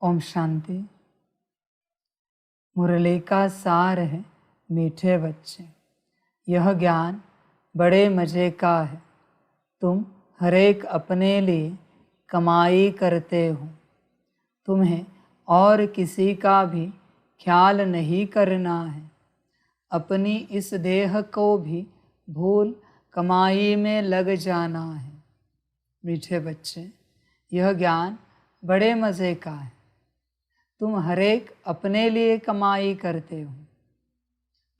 ओम शांति। मुरली का सार है मीठे बच्चे, यह ज्ञान बड़े मज़े का है। तुम हरेक अपने लिए कमाई करते हो, तुम्हें और किसी का भी ख्याल नहीं करना है। अपनी इस देह को भी भूल कमाई में लग जाना है। मीठे बच्चे, यह ज्ञान बड़े मज़े का है। तुम हरेक अपने लिए कमाई करते हो,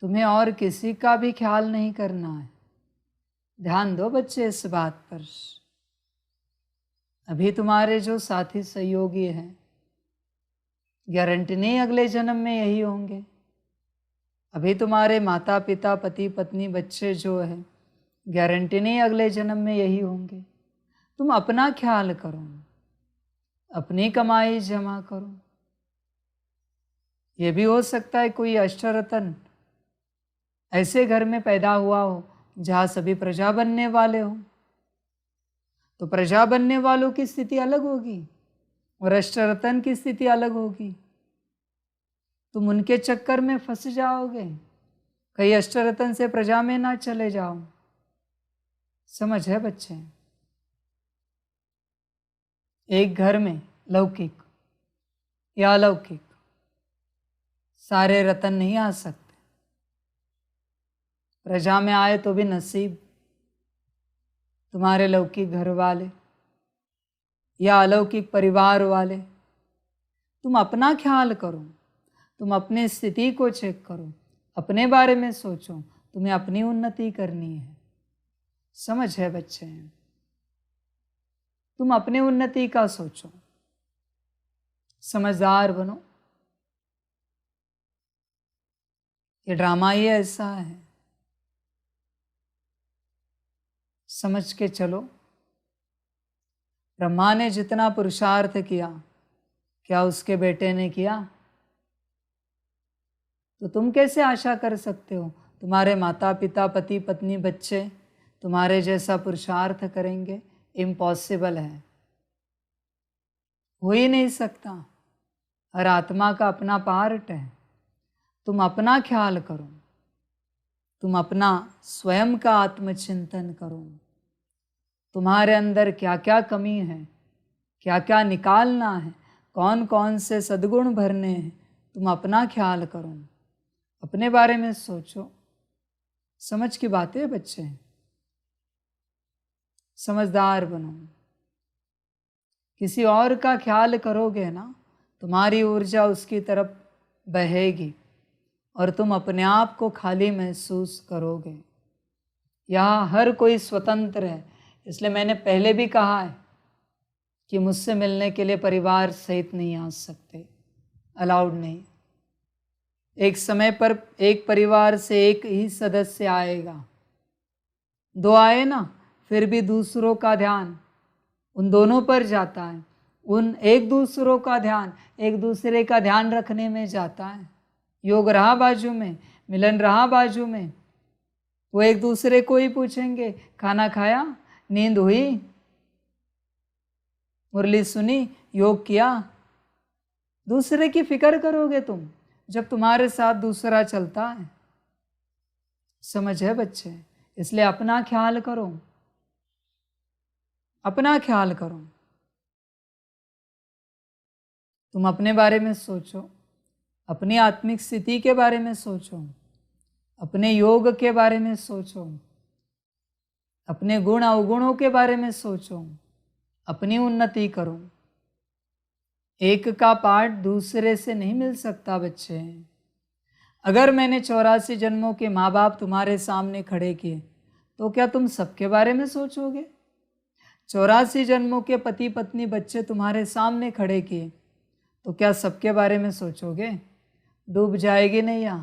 तुम्हें और किसी का भी ख्याल नहीं करना है। ध्यान दो बच्चे इस बात पर। अभी तुम्हारे जो साथी सहयोगी हैं, गारंटी नहीं अगले जन्म में यही होंगे। अभी तुम्हारे माता पिता पति पत्नी बच्चे जो है, गारंटी नहीं अगले जन्म में यही होंगे। तुम अपना ख्याल करो, अपनी कमाई जमा करो। ये भी हो सकता है कोई अष्टरतन ऐसे घर में पैदा हुआ हो जहाँ सभी प्रजा बनने वाले हो, तो प्रजा बनने वालों की स्थिति अलग होगी और अष्टरतन की स्थिति अलग होगी। तुम उनके चक्कर में फंस जाओगे, कहीं अष्टरतन से प्रजा में ना चले जाओ। समझ है बच्चे? एक घर में लौकिक या अलौकिक सारे रतन नहीं आ सकते। प्रजा में आए तो भी नसीब तुम्हारे लौकिक घर वाले या अलौकिक परिवार वाले। तुम अपना ख्याल करो, तुम अपनी स्थिति को चेक करो, अपने बारे में सोचो। तुम्हें अपनी उन्नति करनी है। समझ है बच्चे? तुम अपने उन्नति का सोचो, समझदार बनो। ये ड्रामा ही ऐसा है, समझ के चलो। ब्रह्मा ने जितना पुरुषार्थ किया, क्या उसके बेटे ने किया? तो तुम कैसे आशा कर सकते हो तुम्हारे माता पिता पति पत्नी बच्चे तुम्हारे जैसा पुरुषार्थ करेंगे? इम्पॉसिबल है, हो ही नहीं सकता। हर आत्मा का अपना पार्ट है। तुम अपना ख्याल करो, तुम अपना स्वयं का आत्मचिंतन करो। तुम्हारे अंदर क्या क्या कमी है, क्या क्या निकालना है, कौन कौन से सद्गुण भरने हैं, तुम अपना ख्याल करो, अपने बारे में सोचो। समझ की बात है बच्चे, समझदार बनो। किसी और का ख्याल करोगे ना, तुम्हारी ऊर्जा उसकी तरफ बहेगी और तुम अपने आप को खाली महसूस करोगे। यहाँ हर कोई स्वतंत्र है, इसलिए मैंने पहले भी कहा है कि मुझसे मिलने के लिए परिवार सहित नहीं आ सकते, अलाउड नहीं। एक समय पर एक परिवार से एक ही सदस्य आएगा, दो आए ना, फिर भी दूसरों का ध्यान उन दोनों पर जाता है। उन एक दूसरों का ध्यान एक दूसरे का ध्यान रखने में जाता है। योग रहा बाजू में, मिलन रहा बाजू में, वो एक दूसरे को ही पूछेंगे, खाना खाया, नींद हुई, मुरली सुनी, योग किया। दूसरे की फिक्र करोगे तुम जब तुम्हारे साथ दूसरा चलता है। समझ है बच्चे? इसलिए अपना ख्याल करो, अपना ख्याल करो। तुम अपने बारे में सोचो, अपनी आत्मिक स्थिति के बारे में सोचो, अपने योग के बारे में सोचो, अपने गुण अवगुणों के बारे में सोचो, अपनी उन्नति करो। एक का पाठ दूसरे से नहीं मिल सकता बच्चे। अगर मैंने 84 जन्मों के माँ बाप तुम्हारे सामने खड़े किए, तो क्या तुम सबके बारे में सोचोगे? 84 जन्मों के पति पत्नी बच्चे तुम्हारे सामने खड़े किए, तो क्या सबके बारे में सोचोगे? डूब जाएगी नैया।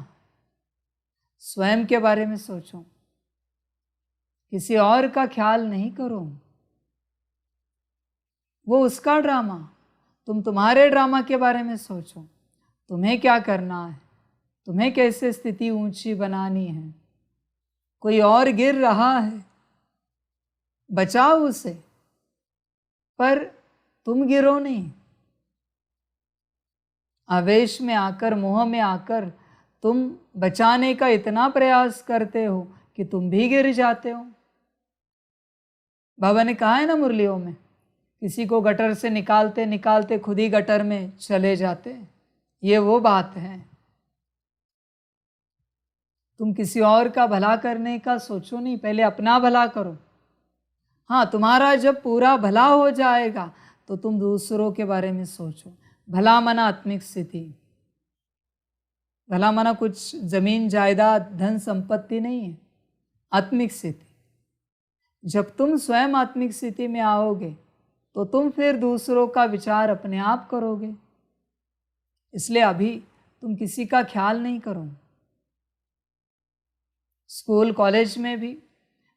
स्वयं के बारे में सोचो, किसी और का ख्याल नहीं करो। वो उसका ड्रामा, तुम तुम्हारे ड्रामा के बारे में सोचो। तुम्हें क्या करना है, तुम्हें कैसे स्थिति ऊंची बनानी है। कोई और गिर रहा है, बचाओ उसे, पर तुम गिरो नहीं। आवेश में आकर, मोह में आकर तुम बचाने का इतना प्रयास करते हो कि तुम भी गिर जाते हो। बाबा ने कहा है ना मुरलियों में, किसी को गटर से निकालते निकालते खुद ही गटर में चले जाते। ये वो बात है। तुम किसी और का भला करने का सोचो नहीं, पहले अपना भला करो। हाँ, तुम्हारा जब पूरा भला हो जाएगा तो तुम दूसरों के बारे में सोचो। भला मना आत्मिक स्थिति, भला मना कुछ जमीन जायदाद धन संपत्ति नहीं है, आत्मिक स्थिति। जब तुम स्वयं आत्मिक स्थिति में आओगे तो तुम फिर दूसरों का विचार अपने आप करोगे। इसलिए अभी तुम किसी का ख्याल नहीं करो। स्कूल कॉलेज में भी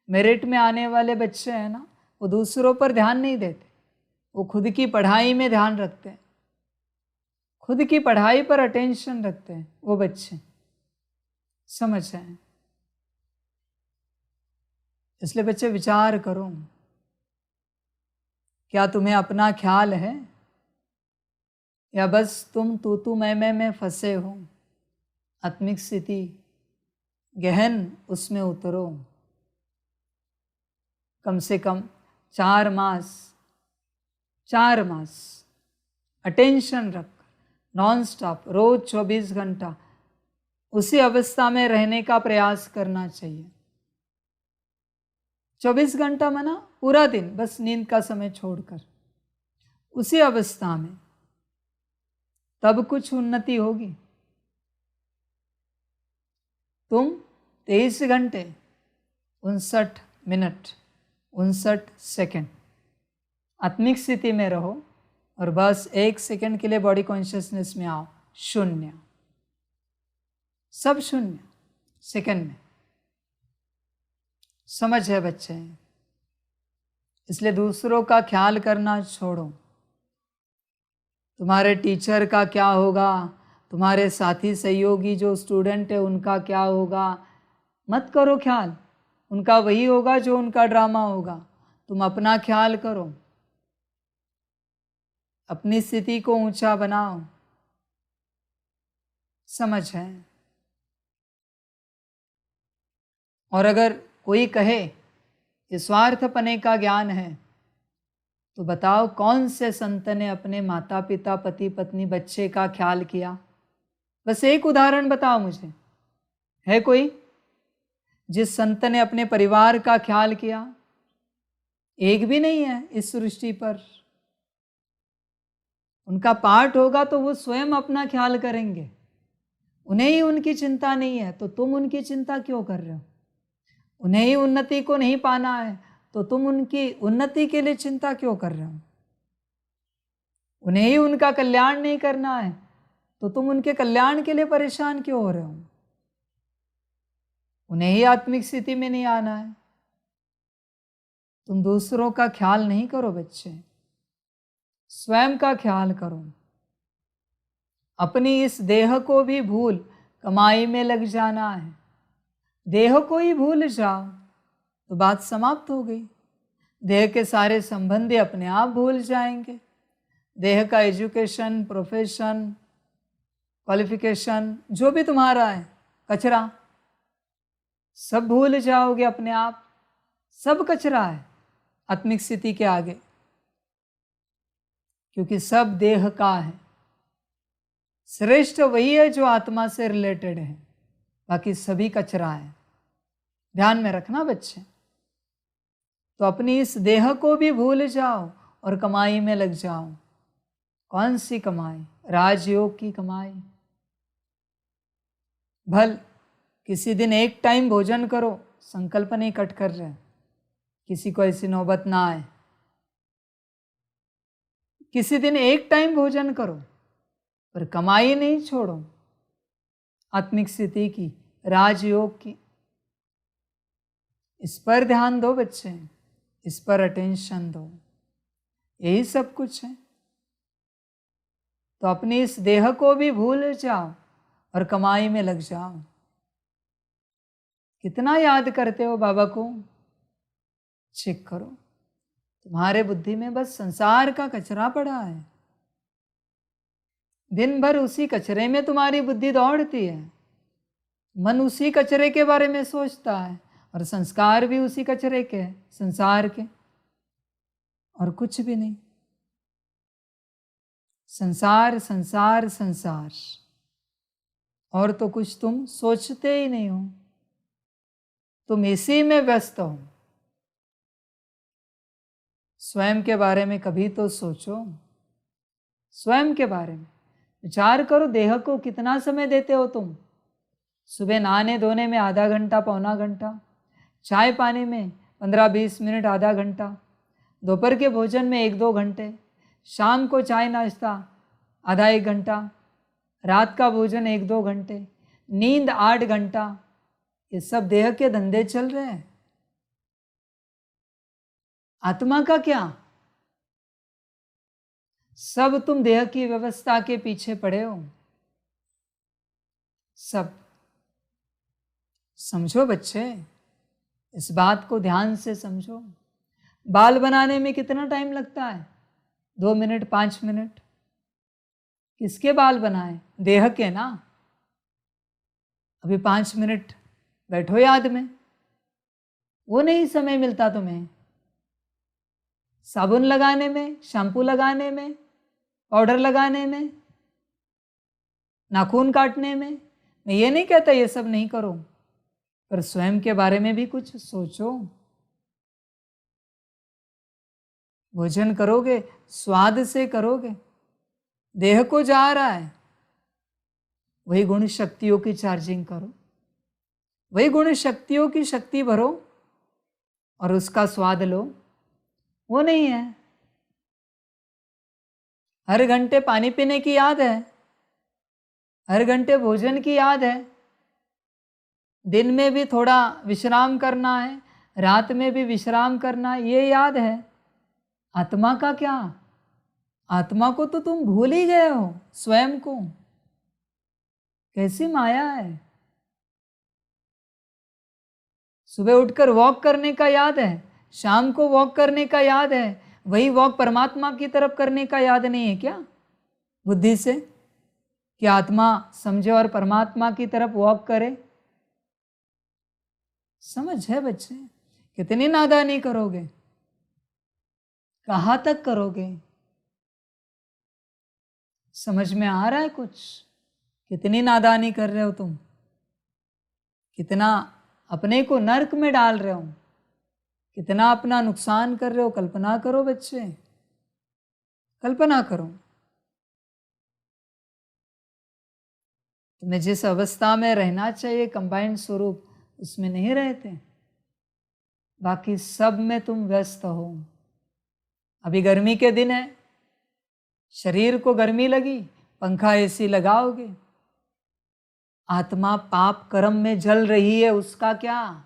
मेरिट में आने वाले बच्चे हैं ना, वो दूसरों पर ध्यान नहीं देते, वो खुद की पढ़ाई में ध्यान रखते हैं, खुद की पढ़ाई पर अटेंशन रखते हैं वो बच्चे, समझ आए। इसलिए बच्चे विचार करो, क्या तुम्हें अपना ख्याल है या बस तुम तू मैं में फंसे हो। आत्मिक स्थिति गहन, उसमें उतरो। कम से कम 4 मास अटेंशन रखकर नॉन स्टॉप रोज 24 घंटा उसी अवस्था में रहने का प्रयास करना चाहिए। 24 घंटा माना पूरा दिन, बस नींद का समय छोड़कर उसी अवस्था में, तब कुछ उन्नति होगी। तुम 23 घंटे 59 मिनट 59 सेकंड आत्मिक स्थिति में रहो और बस 1 सेकंड के लिए बॉडी कॉन्शियसनेस में आओ। शून्य, सब शून्य सेकंड में। समझ है बच्चे? इसलिए दूसरों का ख्याल करना छोड़ो। तुम्हारे टीचर का क्या होगा, तुम्हारे साथी सहयोगी जो स्टूडेंट है उनका क्या होगा, मत करो ख्याल। उनका वही होगा जो उनका ड्रामा होगा। तुम अपना ख्याल करो, अपनी स्थिति को ऊंचा बनाओ। समझ है? और अगर कोई कहे कि स्वार्थपने का ज्ञान है, तो बताओ कौन से संत ने अपने माता पिता, पति पत्नी, बच्चे का ख्याल किया? बस एक उदाहरण बताओ मुझे, है कोई जिस संत ने अपने परिवार का ख्याल किया? एक भी नहीं है इस सृष्टि पर। उनका पाठ होगा तो वो स्वयं अपना ख्याल करेंगे, उन्हें ही उनकी चिंता नहीं है तो तुम उनकी चिंता क्यों कर रहे हो? उन्हें ही उन्नति को नहीं पाना है तो तुम उनकी उन्नति के लिए चिंता क्यों कर रहे हो? उन्हें ही उनका कल्याण नहीं करना है तो तुम उनके कल्याण के लिए परेशान क्यों हो रहे हो? उन्हें ही आत्मिक स्थिति में नहीं आना है। तुम दूसरों का ख्याल नहीं करो बच्चे, स्वयं का ख्याल करो। अपनी इस देह को भी भूल कमाई में लग जाना है। देह को ही भूल जाओ तो बात समाप्त हो गई। देह के सारे संबंधी अपने आप भूल जाएंगे। देह का एजुकेशन, प्रोफेशन, क्वालिफिकेशन जो भी तुम्हारा है, कचरा, सब भूल जाओगे अपने आप। सब कचरा है आत्मिक स्थिति के आगे, क्योंकि सब देह का है। श्रेष्ठ वही है जो आत्मा से रिलेटेड है, बाकी सभी कचरा है। ध्यान में रखना बच्चे। तो अपनी इस देह को भी भूल जाओ और कमाई में लग जाओ। कौन सी कमाई? राजयोग की कमाई। भल किसी दिन एक टाइम भोजन करो, संकल्प नहीं कट कर रहे, किसी को ऐसी नौबत ना आए। किसी दिन एक टाइम भोजन करो पर कमाई नहीं छोड़ो आत्मिक स्थिति की, राजयोग की। इस पर ध्यान दो बच्चे, इस पर अटेंशन दो। यही सब कुछ है। तो अपनी इस देह को भी भूल जाओ और कमाई में लग जाओ। कितना याद करते हो बाबा को? चेक करो। तुम्हारे बुद्धि में बस संसार का कचरा पड़ा है। दिन भर उसी कचरे में तुम्हारी बुद्धि दौड़ती है, मन उसी कचरे के बारे में सोचता है, और संस्कार भी उसी कचरे के हैं, संसार के, और कुछ भी नहीं। संसार संसार संसार, और तो कुछ तुम सोचते ही नहीं हो, तुम इसी में व्यस्त हो। स्वयं के बारे में कभी तो सोचो, स्वयं के बारे में विचार करो। देह को कितना समय देते हो तुम? सुबह नहाने धोने में आधा घंटा पौना घंटा, चाय पानी में 15-20 मिनट आधा घंटा, दोपहर के भोजन में 1-2 घंटे, शाम को चाय नाश्ता आधा 1 घंटा, रात का भोजन 1-2 घंटे, नींद 8 घंटा। ये सब देह के धंधे चल रहे हैं। आत्मा का क्या? सब तुम देह की व्यवस्था के पीछे पड़े हो। सब समझो बच्चे, इस बात को ध्यान से समझो। बाल बनाने में कितना टाइम लगता है? 2 मिनट 5 मिनट। किसके बाल बनाए? देह के ना। अभी 5 मिनट बैठो याद में, वो नहीं समय मिलता तुम्हें। साबुन लगाने में, शैम्पू लगाने में, पाउडर लगाने में, नाखून काटने में। मैं ये नहीं कहता ये सब नहीं करो, पर स्वयं के बारे में भी कुछ सोचो। भोजन करोगे स्वाद से करोगे, देह को जा रहा है, वही गुण शक्तियों की चार्जिंग करो, वही गुण शक्तियों की शक्ति भरो और उसका स्वाद लो। वो नहीं है। हर घंटे पानी पीने की याद है, हर घंटे भोजन की याद है, दिन में भी थोड़ा विश्राम करना है, रात में भी विश्राम करना है, ये याद है। आत्मा का क्या? आत्मा को तो तुम भूल ही गए हो, स्वयं को। कैसी माया है। सुबह उठकर वॉक करने का याद है, शाम को वॉक करने का याद है, वही वॉक परमात्मा की तरफ करने का याद नहीं है क्या? बुद्धि से कि आत्मा समझे और परमात्मा की तरफ वॉक करे। समझ है बच्चे? कितनी नादानी करोगे, कहाँ तक करोगे? समझ में आ रहा है कुछ? कितनी नादानी कर रहे हो तुम, कितना अपने को नरक में डाल रहे हो, कितना अपना नुकसान कर रहे हो। कल्पना करो बच्चे, कल्पना करो। तुम्हें जिस अवस्था में रहना चाहिए कंबाइंड स्वरूप, उसमें नहीं रहते। बाकी सब में तुम व्यस्त हो। अभी गर्मी के दिन है, शरीर को गर्मी लगी, पंखा एसी लगाओगे। आत्मा पाप कर्म में जल रही है, उसका क्या?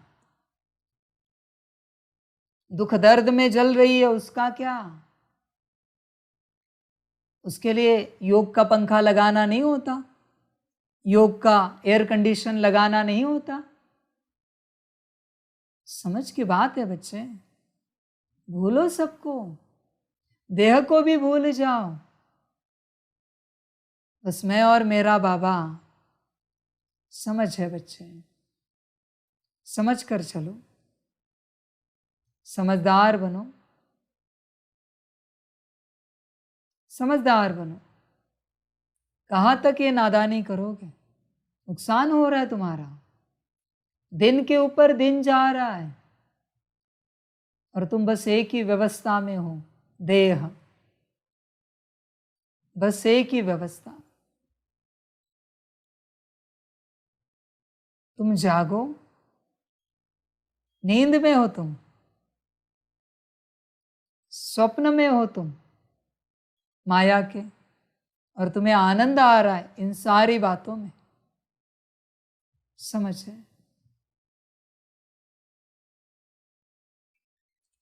दुख दर्द में जल रही है, उसका क्या? उसके लिए योग का पंखा लगाना नहीं होता, योग का एयर कंडीशन लगाना नहीं होता। समझ की बात है बच्चे। भूलो सबको, देह को भी भूल जाओ। बस मैं और मेरा बाबा। समझ है बच्चे, समझ कर चलो, समझदार बनो, समझदार बनो। कहाँ तक ये नादानी करोगे? नुकसान हो रहा है तुम्हारा, दिन के ऊपर दिन जा रहा है, और तुम बस एक ही व्यवस्था में हो, देह। बस एक ही व्यवस्था। तुम जागो, नींद में हो तुम, स्वप्न में हो तुम माया के, और तुम्हें आनंद आ रहा है इन सारी बातों में। समझ है?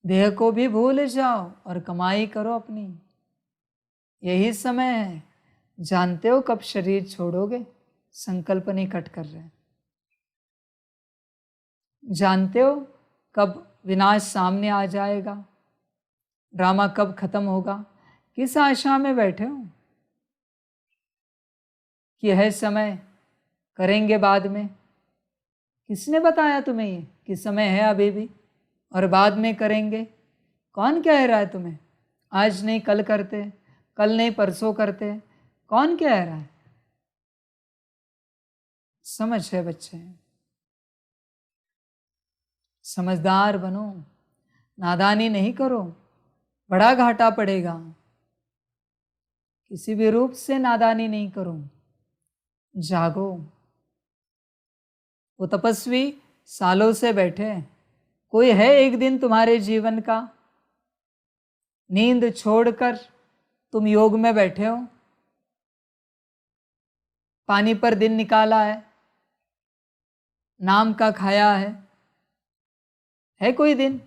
देह को भी भूल जाओ और कमाई करो अपनी। यही समय है। जानते हो कब शरीर छोड़ोगे? संकल्प नहीं कट कर रहे। जानते हो कब विनाश सामने आ जाएगा? ड्रामा कब खत्म होगा? किस आशा में बैठे हो? कि है समय, करेंगे बाद में। किसने बताया तुम्हें ये कि समय है अभी भी और बाद में करेंगे? कौन कह रहा है तुम्हें? आज नहीं कल करते, कल नहीं परसों करते, कौन कह रहा है? समझ है बच्चे, समझदार बनो, नादानी नहीं करो, बड़ा घाटा पड़ेगा। किसी भी रूप से नादानी नहीं करो, जागो। वो तपस्वी सालों से बैठे, कोई है एक दिन तुम्हारे जीवन का? नींद छोड़कर तुम योग में बैठे हो, पानी पर दिन निकाला है, नाम का खाया है कोई दिन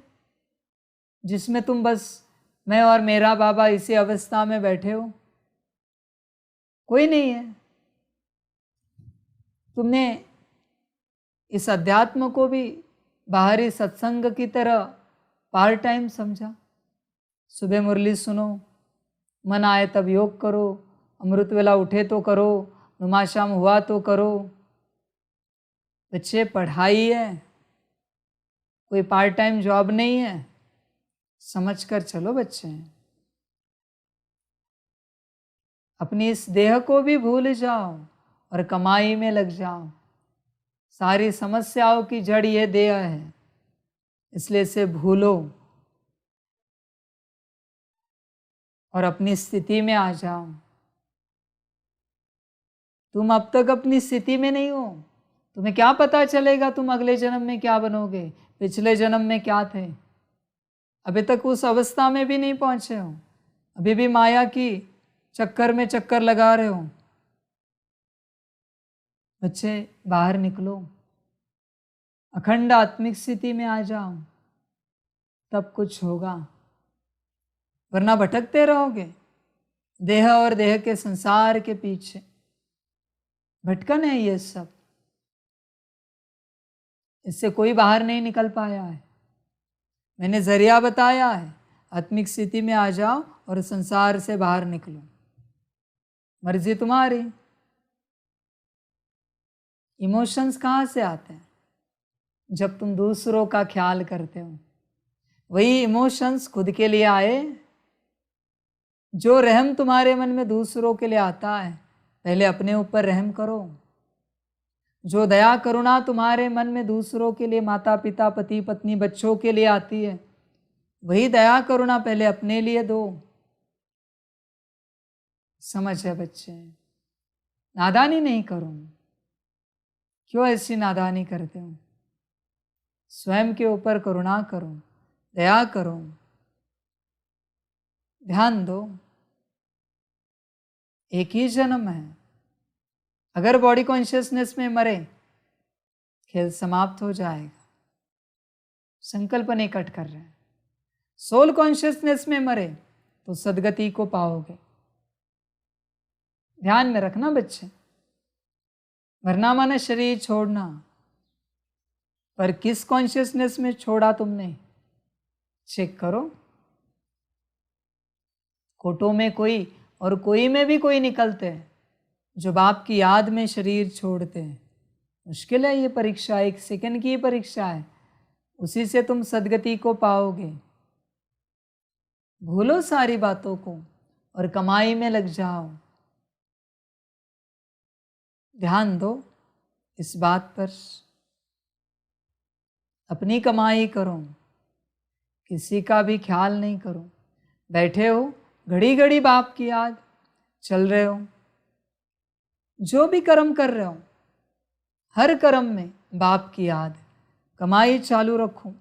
जिसमें तुम बस मैं और मेरा बाबा इसी अवस्था में बैठे हो? कोई नहीं है। तुमने इस अध्यात्म को भी बाहरी सत्संग की तरह पार्ट टाइम समझा। सुबह मुरली सुनो, मन आए तब योग करो, अमृत वेला उठे तो करो, नुमाशाम हुआ तो करो। बच्चे पढ़ाई है, कोई पार्ट टाइम जॉब नहीं है, समझ कर चलो बच्चे। अपनी इस देह को भी भूल जाओ और कमाई में लग जाओ। सारी समस्याओं की जड़ ये देह है, इसलिए इसे भूलो और अपनी स्थिति में आ जाओ। तुम अब तक अपनी स्थिति में नहीं हो, तुम्हें क्या पता चलेगा तुम अगले जन्म में क्या बनोगे, पिछले जन्म में क्या थे। अभी तक उस अवस्था में भी नहीं पहुंचे हो, अभी भी माया की चक्कर में चक्कर लगा रहे हो। बच्चे बाहर निकलो, अखंड आत्मिक स्थिति में आ जाओ, तब कुछ होगा, वरना भटकते रहोगे देह और देह के संसार के पीछे। भटकन है ये सब, इससे कोई बाहर नहीं निकल पाया है। मैंने जरिया बताया है, आत्मिक स्थिति में आ जाओ और संसार से बाहर निकलो, मर्जी तुम्हारी। इमोशंस कहाँ से आते हैं? जब तुम दूसरों का ख्याल करते हो। वही इमोशंस खुद के लिए आए। जो रहम तुम्हारे मन में दूसरों के लिए आता है, पहले अपने ऊपर रहम करो। जो दया करुणा तुम्हारे मन में दूसरों के लिए, माता पिता पति पत्नी बच्चों के लिए आती है, वही दया करुणा पहले अपने लिए दो। समझ है बच्चे? नादानी नहीं करो। क्यों ऐसी नादानी करते हो? स्वयं के ऊपर करुणा करो, दया करो, ध्यान दो। एक ही जन्म है, अगर बॉडी कॉन्शियसनेस में मरे, खेल समाप्त हो जाएगा। संकल्प नहीं कट कर रहे हैं। सोल कॉन्शियसनेस में मरे तो सदगति को पाओगे। ध्यान में रखना बच्चे, वरना माने शरीर छोड़ना। पर किस कॉन्शियसनेस में छोड़ा तुमने, चेक करो। कोटों में कोई और कोई में भी कोई निकलते हैं जो बाप की याद में शरीर छोड़ते हैं। मुश्किल है ये परीक्षा, 1 सेकंड की परीक्षा है, उसी से तुम सदगति को पाओगे। भूलो सारी बातों को और कमाई में लग जाओ। ध्यान दो इस बात पर। अपनी कमाई करो, किसी का भी ख्याल नहीं करो। बैठे हो, घड़ी घड़ी बाप की याद, चल रहे हो, जो भी कर्म कर रहे हो, हर कर्म में बाप की याद। कमाई चालू रखो,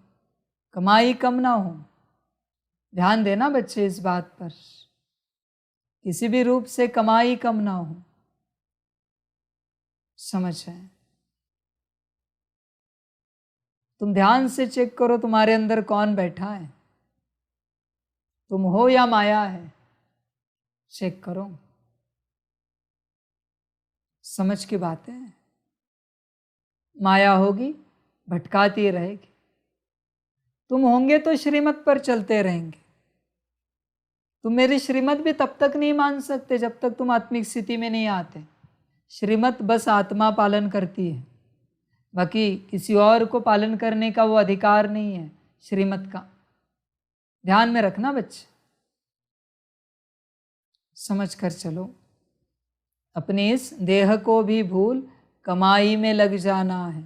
कमाई कम ना हो। ध्यान देना बच्चे इस बात पर, किसी भी रूप से कमाई कम ना हो। समझ है? तुम ध्यान से चेक करो तुम्हारे अंदर कौन बैठा है, तुम हो या माया है। चेक करो, समझ की बात है। माया होगी, भटकाती रहेगी। तुम होंगे तो श्रीमत पर चलते रहेंगे। तुम मेरी श्रीमत भी तब तक नहीं मान सकते जब तक तुम आत्मिक स्थिति में नहीं आते। श्रीमत बस आत्मा पालन करती है, बाकी किसी और को पालन करने का वो अधिकार नहीं है श्रीमत का। ध्यान में रखना बच्चे, समझ कर चलो। अपने इस देह को भी भूल कमाई में लग जाना है।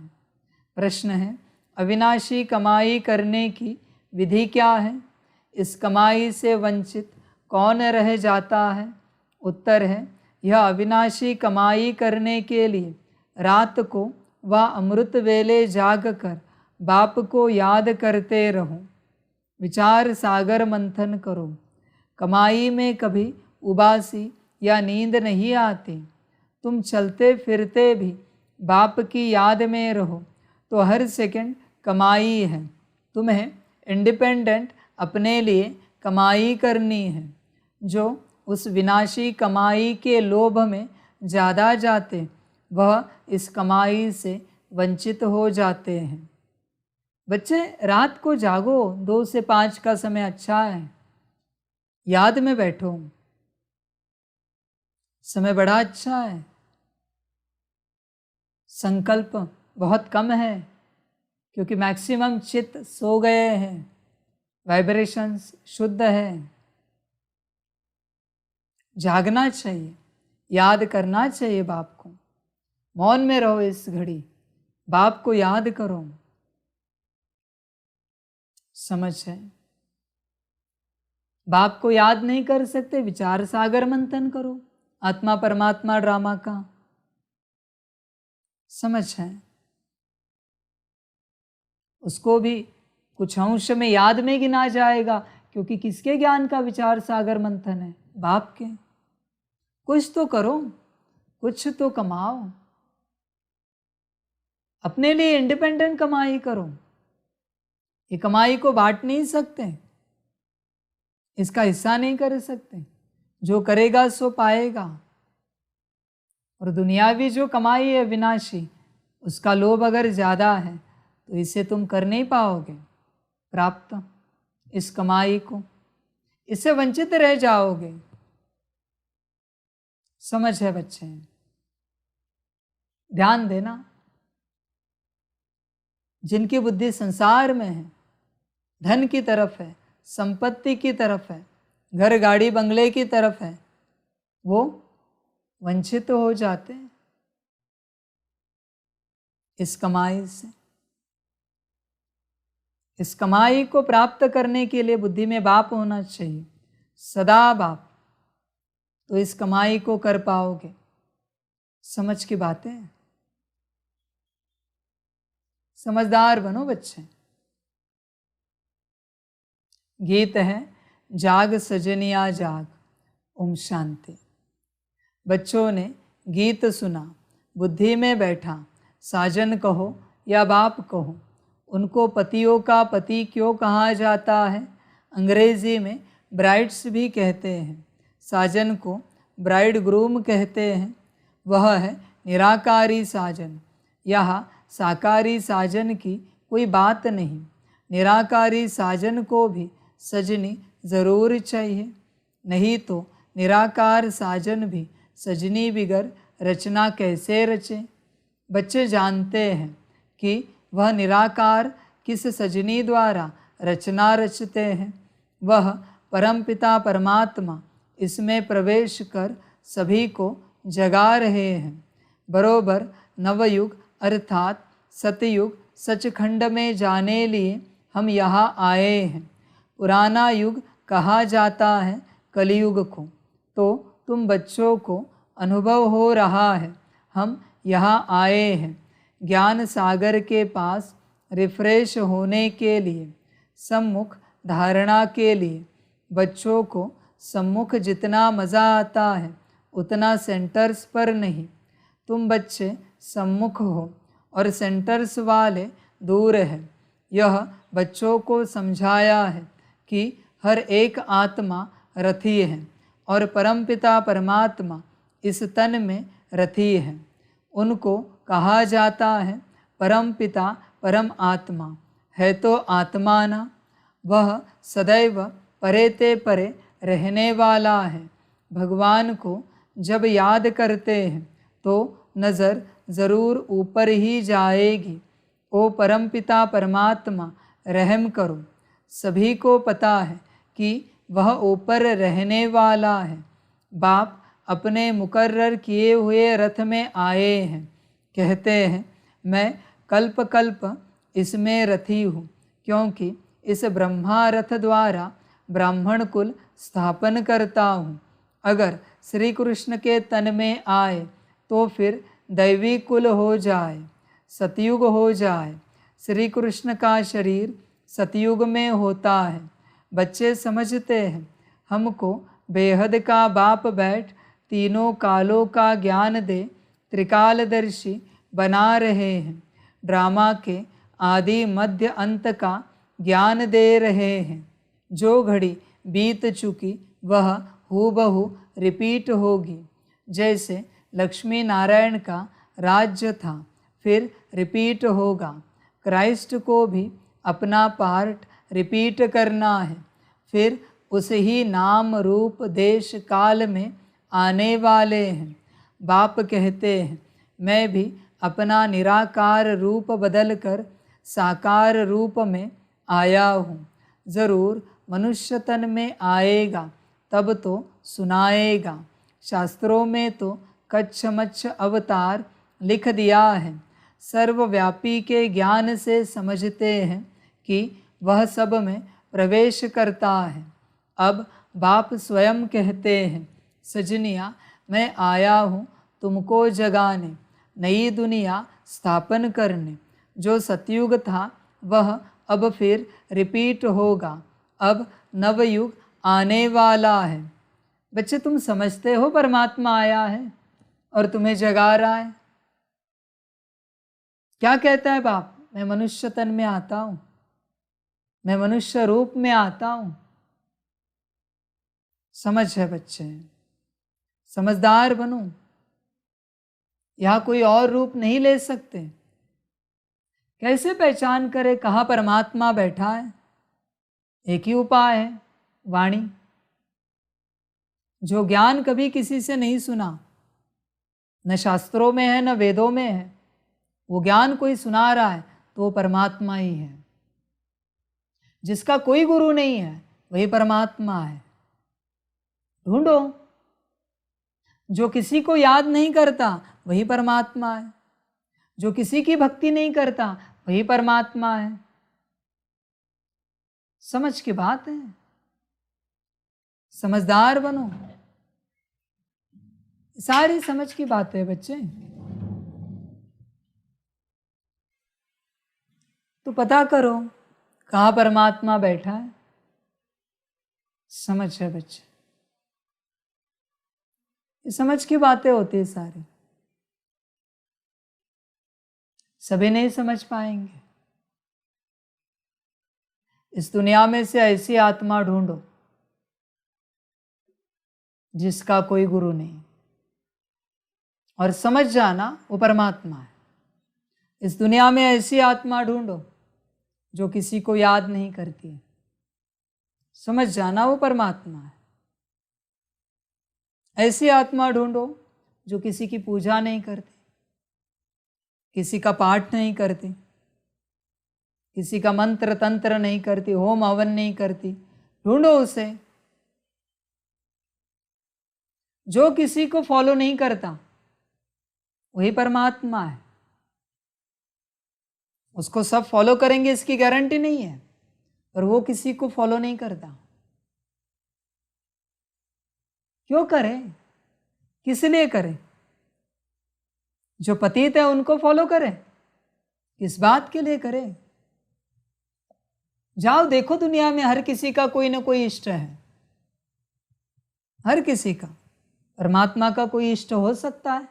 प्रश्न है, अविनाशी कमाई करने की विधि क्या है? इस कमाई से वंचित कौन रह जाता है? उत्तर है, यह अविनाशी कमाई करने के लिए रात को व अमृत वेले जाग कर बाप को याद करते रहो, विचार सागर मंथन करो। कमाई में कभी उबासी या नींद नहीं आती। तुम चलते फिरते भी बाप की याद में रहो तो हर सेकंड कमाई है। तुम्हें इंडिपेंडेंट अपने लिए कमाई करनी है। जो उस विनाशी कमाई के लोभ में ज़्यादा जाते वह इस कमाई से वंचित हो जाते हैं। बच्चे, रात को जागो, 2 से 5 का समय अच्छा है। याद में बैठो, समय बड़ा अच्छा है। संकल्प बहुत कम है क्योंकि मैक्सिमम चित्त सो गए हैं, वाइब्रेशंस शुद्ध है। जागना चाहिए, याद करना चाहिए बाप को। मौन में रहो इस घड़ी, बाप को याद करो। समझ है? बाप को याद नहीं कर सकते, विचार सागर मंथन करो आत्मा परमात्मा ड्रामा का। समझ है? उसको भी कुछ अंश में याद में गिना जाएगा क्योंकि किसके ज्ञान का विचार सागर मंथन है? बाप के। कुछ तो करो, कुछ तो कमाओ, अपने लिए इंडिपेंडेंट कमाई करो। ये कमाई को बांट नहीं सकते, इसका हिस्सा नहीं कर सकते। जो करेगा सो पाएगा। और दुनियावी जो कमाई है विनाशी, उसका लोभ अगर ज़्यादा है तो इसे तुम कर नहीं पाओगे प्राप्त, इस कमाई को। इससे वंचित रह जाओगे। समझ है बच्चे? ध्यान देना। जिनकी बुद्धि संसार में है, धन की तरफ है, संपत्ति की तरफ है, घर गाड़ी बंगले की तरफ है, वो वंचित हो जाते हैं इस कमाई से। इस कमाई को प्राप्त करने के लिए बुद्धि में बाप होना चाहिए, सदा बाप, तो इस कमाई को कर पाओगे। समझ की बातें, समझदार बनो बच्चे। गीत है, जाग सजनिया जाग, ओम शांति। बच्चों ने गीत सुना, बुद्धि में बैठा, साजन कहो या बाप कहो, उनको पतियों का पति क्यों कहा जाता है? अंग्रेजी में ब्राइड्स भी कहते हैं, साजन को ब्राइड ग्रूम कहते हैं। वह है निराकारी साजन। यहाँ साकारी साजन की कोई बात नहीं, निराकारी साजन को भी सजनी ज़रूर चाहिए, नहीं तो निराकार साजन भी सजनी बिगर रचना कैसे रचे? बच्चे जानते हैं कि वह निराकार किस सजनी द्वारा रचना रचते हैं। वह परमपिता परमात्मा इसमें प्रवेश कर सभी को जगा रहे हैं। बरोबर नवयुग अर्थात सतयुग सचखंड में जाने लिए हम यहाँ आए हैं। पुराना युग कहा जाता है कलयुग को, तो तुम बच्चों को अनुभव हो रहा है हम यहाँ आए हैं ज्ञान सागर के पास रिफ्रेश होने के लिए, सम्मुख धारणा के लिए। बच्चों को सम्मुख जितना मज़ा आता है उतना सेंटर्स पर नहीं। तुम बच्चे सम्मुख हो और सेंटर्स वाले दूर है। यह बच्चों को समझाया है कि हर एक आत्मा रथी है और परमपिता परमात्मा इस तन में रथी है। उनको कहा जाता है परमपिता परम आत्मा, है तो आत्मा ना। वह सदैव परे ते परे रहने वाला है। भगवान को जब याद करते हैं तो नज़र ज़रूर ऊपर ही जाएगी। ओ परमपिता परमात्मा, रहम करो। सभी को पता है कि वह ऊपर रहने वाला है। बाप अपने मुकर्रर किए हुए रथ में आए हैं। कहते हैं, मैं कल्प कल्प इसमें रथी हूँ, क्योंकि इस ब्रह्मा रथ द्वारा ब्राह्मण कुल स्थापन करता हूँ। अगर श्री कृष्ण के तन में आए तो फिर दैवी कुल हो जाए, सतयुग हो जाए। श्री कृष्ण का शरीर सतयुग में होता है। बच्चे समझते हैं, हमको बेहद का बाप बैठ तीनों कालों का ज्ञान दे त्रिकालदर्शी बना रहे हैं। ड्रामा के आदि मध्य अंत का ज्ञान दे रहे हैं। जो घड़ी बीत चुकी वह हूबहू रिपीट होगी। जैसे लक्ष्मी नारायण का राज्य था, फिर रिपीट होगा। क्राइस्ट को भी अपना पार्ट रिपीट करना है, फिर उस ही नाम रूप देश काल में आने वाले हैं। बाप कहते हैं, मैं भी अपना निराकार रूप बदलकर साकार रूप में आया हूँ। ज़रूर मनुष्य तन में आएगा, तब तो सुनाएगा। शास्त्रों में तो कच्छमच्छ अवतार लिख दिया है। सर्वव्यापी के ज्ञान से समझते हैं कि वह सब में प्रवेश करता है। अब बाप स्वयं कहते हैं, सजनिया, मैं आया हूँ तुमको जगाने, नई दुनिया स्थापन करने। जो सतयुग था वह अब फिर रिपीट होगा। अब नवयुग आने वाला है। बच्चे, तुम समझते हो परमात्मा आया है और तुम्हें जगा रहा है। क्या कहता है बाप? मैं मनुष्य तन में आता हूँ, मैं मनुष्य रूप में आता हूँ। समझ है बच्चे, समझदार बनो। यहाँ कोई और रूप नहीं ले सकते। कैसे पहचान करे कहाँ परमात्मा बैठा है? एक ही उपाय है, वाणी। जो ज्ञान कभी किसी से नहीं सुना, न शास्त्रों में है न वेदों में है, वो ज्ञान कोई सुना रहा है तो वो परमात्मा ही है। जिसका कोई गुरु नहीं है वही परमात्मा है। ढूंढो। जो किसी को याद नहीं करता वही परमात्मा है। जो किसी की भक्ति नहीं करता वही परमात्मा है। समझ की बात है, समझदार बनो। सारी समझ की बात है बच्चे। तो पता करो कहाँ परमात्मा बैठा है। समझ है बच्चे, ये समझ की बातें होती है सारी। सभी नहीं समझ पाएंगे। इस दुनिया में से ऐसी आत्मा ढूंढो जिसका कोई गुरु नहीं, और समझ जाना वो परमात्मा है। इस दुनिया में ऐसी आत्मा ढूंढो जो किसी को याद नहीं करती है, समझ जाना वो परमात्मा है। ऐसी आत्मा ढूंढो जो किसी की पूजा नहीं करती, किसी का पाठ नहीं करती, किसी का मंत्र तंत्र नहीं करती, होम हवन नहीं करती। ढूंढो उसे। जो किसी को फॉलो नहीं करता वही परमात्मा है। उसको सब फॉलो करेंगे इसकी गारंटी नहीं है, पर वो किसी को फॉलो नहीं करता। क्यों करे? किस लिए करे? जो पतित है उनको फॉलो करे? किस बात के लिए करे? जाओ देखो, दुनिया में हर किसी का कोई ना कोई इष्ट है। हर किसी का। परमात्मा का कोई इष्ट हो सकता है?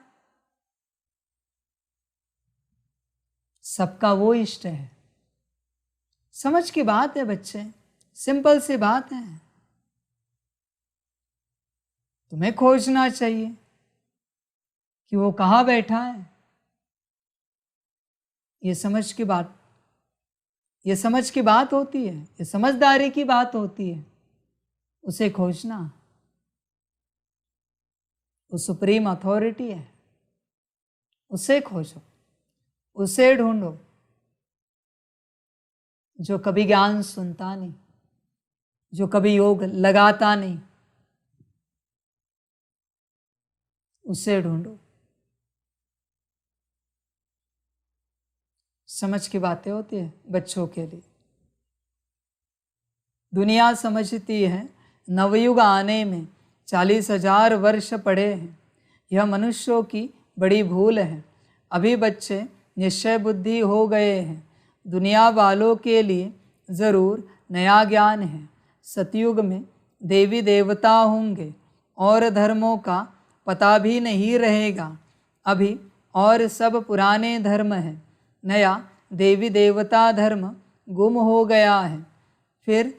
सबका वो इष्ट है। समझ की बात है बच्चे, सिंपल सी बात है। तुम्हें खोजना चाहिए कि वो कहाँ बैठा है। ये समझ की बात, ये समझ की बात होती है, ये समझदारी की बात होती है। उसे खोजना, वो सुप्रीम अथॉरिटी है। उसे खोजो, उसे ढूंढो जो कभी ज्ञान सुनता नहीं, जो कभी योग लगाता नहीं, उसे ढूंढो। समझ की बातें होती है बच्चों के लिए। दुनिया समझती है नवयुग आने में 40,000 वर्ष पड़े हैं। यह मनुष्यों की बड़ी भूल है। अभी बच्चे निश्चय बुद्धि हो गए हैं। दुनिया वालों के लिए ज़रूर नया ज्ञान है। सतयुग में देवी देवता होंगे और धर्मों का पता भी नहीं रहेगा। अभी और सब पुराने धर्म हैं। नया देवी देवता धर्म गुम हो गया है। फिर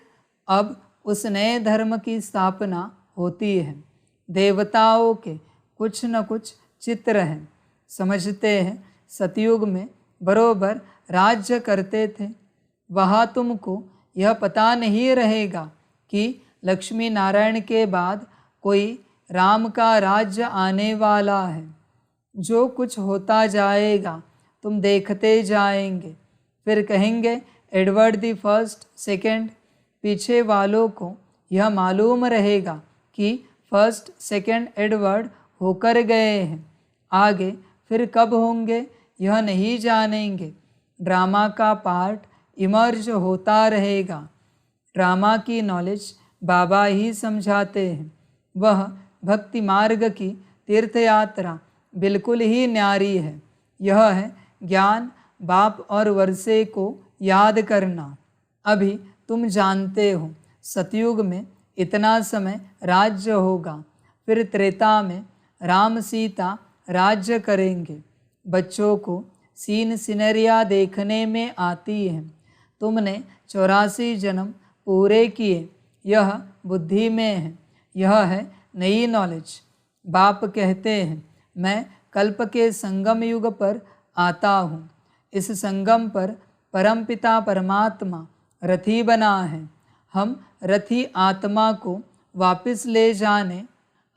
अब उस नए धर्म की स्थापना होती है। देवताओं के कुछ न कुछ चित्र हैं। समझते हैं सतयुग में बरोबर राज्य करते थे। वहाँ तुमको यह पता नहीं रहेगा कि लक्ष्मी नारायण के बाद कोई राम का राज्य आने वाला है। जो कुछ होता जाएगा तुम देखते जाएंगे। फिर कहेंगे एडवर्ड द फर्स्ट, सेकंड। पीछे वालों को यह मालूम रहेगा कि फर्स्ट सेकंड एडवर्ड होकर गए हैं। आगे फिर कब होंगे यह नहीं जानेंगे। ड्रामा का पार्ट इमर्ज होता रहेगा। ड्रामा की नॉलेज बाबा ही समझाते हैं। वह भक्ति मार्ग की तीर्थ यात्रा बिल्कुल ही न्यारी है। यह है ज्ञान बाप और वर्षे को याद करना। अभी तुम जानते हो सतयुग में इतना समय राज्य होगा। फिर त्रेता में राम सीता राज्य करेंगे। बच्चों को सीन सिनेरिया देखने में आती है। तुमने 84 जन्म पूरे किए, यह बुद्धि में है। यह है नई नॉलेज। बाप कहते हैं मैं कल्प के संगम युग पर आता हूँ। इस संगम पर परमपिता परमात्मा रथी बना है। हम रथी आत्मा को वापस ले जाने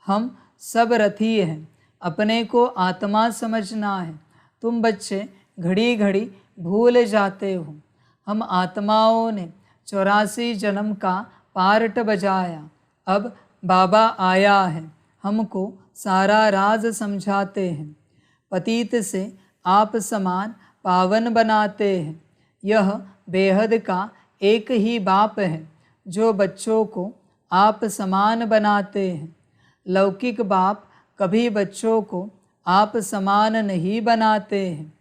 हम सब रथी हैं। अपने को आत्मा समझना है। तुम बच्चे घड़ी घड़ी भूल जाते हो। हम आत्माओं ने 84 जन्म का पार्ट बजाया। अब बाबा आया है, हमको सारा राज समझाते हैं। पतित से आप समान पावन बनाते हैं। यह बेहद का एक ही बाप है जो बच्चों को आप समान बनाते हैं। लौकिक बाप कभी बच्चों को आप समान नहीं बनाते हैं।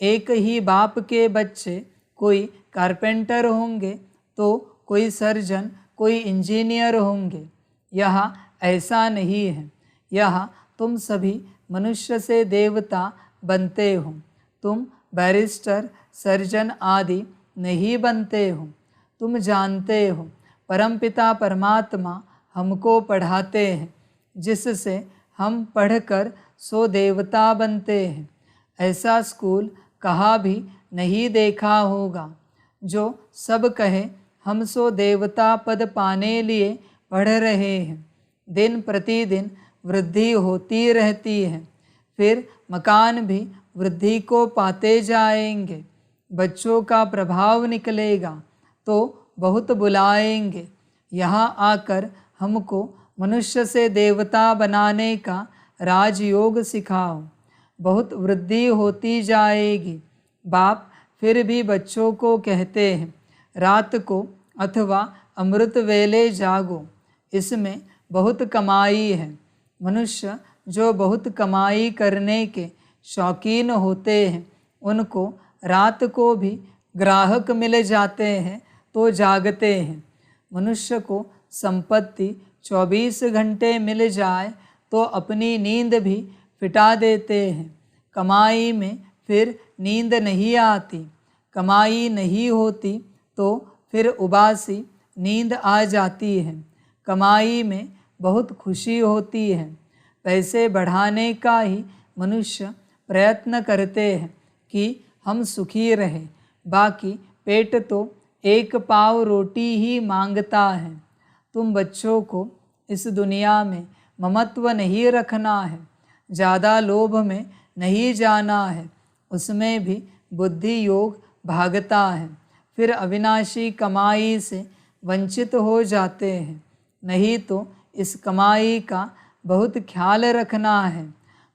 एक ही बाप के बच्चे कोई कारपेंटर होंगे तो कोई सर्जन, कोई इंजीनियर होंगे। यहाँ ऐसा नहीं है। यहाँ तुम सभी मनुष्य से देवता बनते हो। तुम बैरिस्टर, सर्जन आदि नहीं बनते हो। तुम जानते हो परमपिता परमात्मा हमको पढ़ाते हैं, जिससे हम पढ़कर सो देवता बनते हैं। ऐसा स्कूल कहाँ भी नहीं देखा होगा जो सब कहे हम सो देवता पद पाने लिए पढ़ रहे हैं। दिन प्रतिदिन वृद्धि होती रहती है। फिर मकान भी वृद्धि को पाते जाएंगे। बच्चों का प्रभाव निकलेगा तो बहुत बुलाएंगे। यहाँ आकर हमको मनुष्य से देवता बनाने का राजयोग सिखाओ। बहुत वृद्धि होती जाएगी। बाप फिर भी बच्चों को कहते हैं रात को अथवा अमृत वेले जागो, इसमें बहुत कमाई है। मनुष्य जो बहुत कमाई करने के शौकीन होते हैं उनको रात को भी ग्राहक मिल जाते हैं तो जागते हैं। मनुष्य को संपत्ति 24 घंटे मिल जाए तो अपनी नींद भी फिटा देते हैं। कमाई में फिर नींद नहीं आती। कमाई नहीं होती तो फिर उबासी नींद आ जाती है। कमाई में बहुत खुशी होती है। पैसे बढ़ाने का ही मनुष्य प्रयत्न करते हैं कि हम सुखी रहें। बाकी पेट तो एक पाव रोटी ही मांगता है। तुम बच्चों को इस दुनिया में ममत्व नहीं रखना है। ज़्यादा लोभ में नहीं जाना है उसमें भी बुद्धि योग भागता है, फिर अविनाशी कमाई से वंचित हो जाते हैं। नहीं तो इस कमाई का बहुत ख्याल रखना है।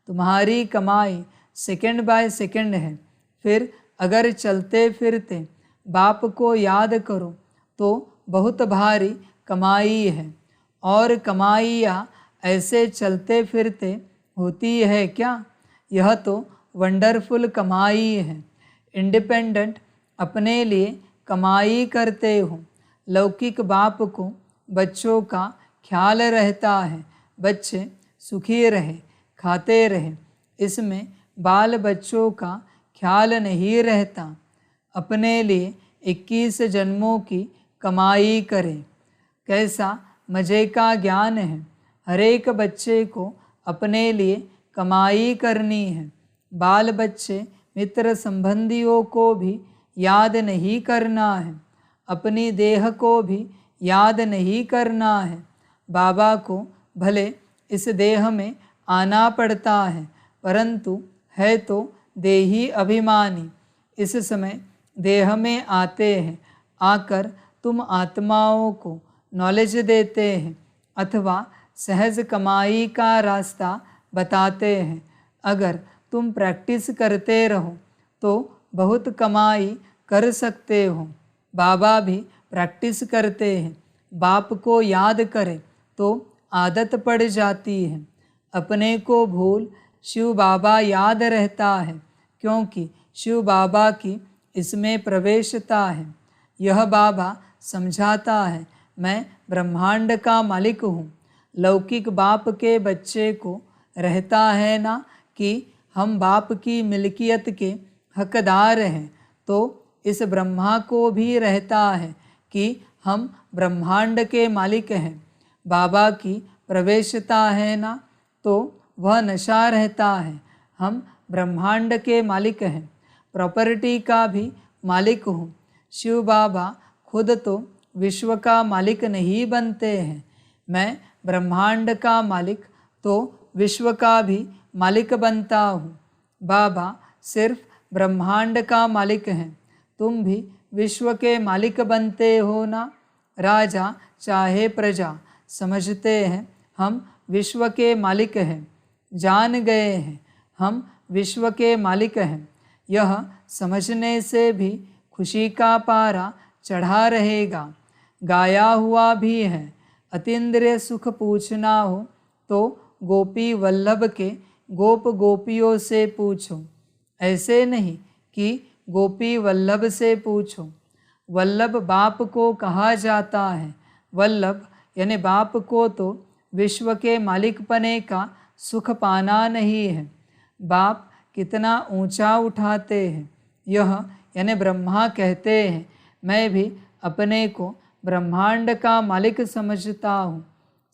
तुम्हारी कमाई सेकंड बाय सेकंड है। फिर अगर चलते फिरते बाप को याद करो तो बहुत भारी कमाई है। और कमाइयाँ ऐसे चलते फिरते होती है क्या? यह तो वंडरफुल कमाई है। इंडिपेंडेंट अपने लिए कमाई करते हो। लौकिक बाप को बच्चों का ख्याल रहता है, बच्चे सुखी रहे, खाते रहे। इसमें बाल बच्चों का ख्याल नहीं रहता। अपने लिए 21 जन्मों की कमाई करें। कैसा मज़े का ज्ञान है। हर एक बच्चे को अपने लिए कमाई करनी है। बाल बच्चे मित्र संबंधियों को भी याद नहीं करना है, अपनी देह को भी याद नहीं करना है। बाबा को भले इस देह में आना पड़ता है, परंतु है तो देही अभिमानी। इस समय देह में आते हैं, आकर तुम आत्माओं को नॉलेज देते हैं अथवा सहज कमाई का रास्ता बताते हैं। अगर तुम प्रैक्टिस करते रहो तो बहुत कमाई कर सकते हो। बाबा भी प्रैक्टिस करते हैं। बाप को याद करें तो आदत पड़ जाती है। अपने को भूल शिव बाबा याद रहता है, क्योंकि शिव बाबा की इसमें प्रवेशता है। यह बाबा समझाता है, मैं ब्रह्मांड का मालिक हूँ। लौकिक बाप के बच्चे को रहता है ना कि हम बाप की मिल्कियत के हकदार हैं, तो इस ब्रह्मा को भी रहता है कि हम ब्रह्मांड के मालिक हैं। बाबा की प्रवेशता है ना, तो वह नशा रहता है, हम ब्रह्मांड के मालिक हैं। प्रॉपर्टी का भी मालिक हूँ। शिव बाबा खुद तो विश्व का मालिक नहीं बनते हैं। मैं ब्रह्मांड का मालिक तो विश्व का भी मालिक बनता हूँ। बाबा सिर्फ ब्रह्मांड का मालिक हैं, तुम भी विश्व के मालिक बनते हो ना। राजा चाहे प्रजा समझते हैं हम विश्व के मालिक हैं। जान गए हैं हम विश्व के मालिक हैं। यह समझने से भी खुशी का पारा चढ़ा रहेगा। गाया हुआ भी है, अतीन्द्रिय सुख पूछना हो तो गोपी वल्लभ के गोप गोपियों से पूछो। ऐसे नहीं कि गोपी वल्लभ से पूछो। वल्लभ बाप को कहा जाता है। वल्लभ यानी बाप को तो विश्व के मालिकपने का सुख पाना नहीं है। बाप कितना ऊंचा उठाते हैं। यह यानी ब्रह्मा कहते हैं, मैं भी अपने को ब्रह्मांड का मालिक समझता हूँ।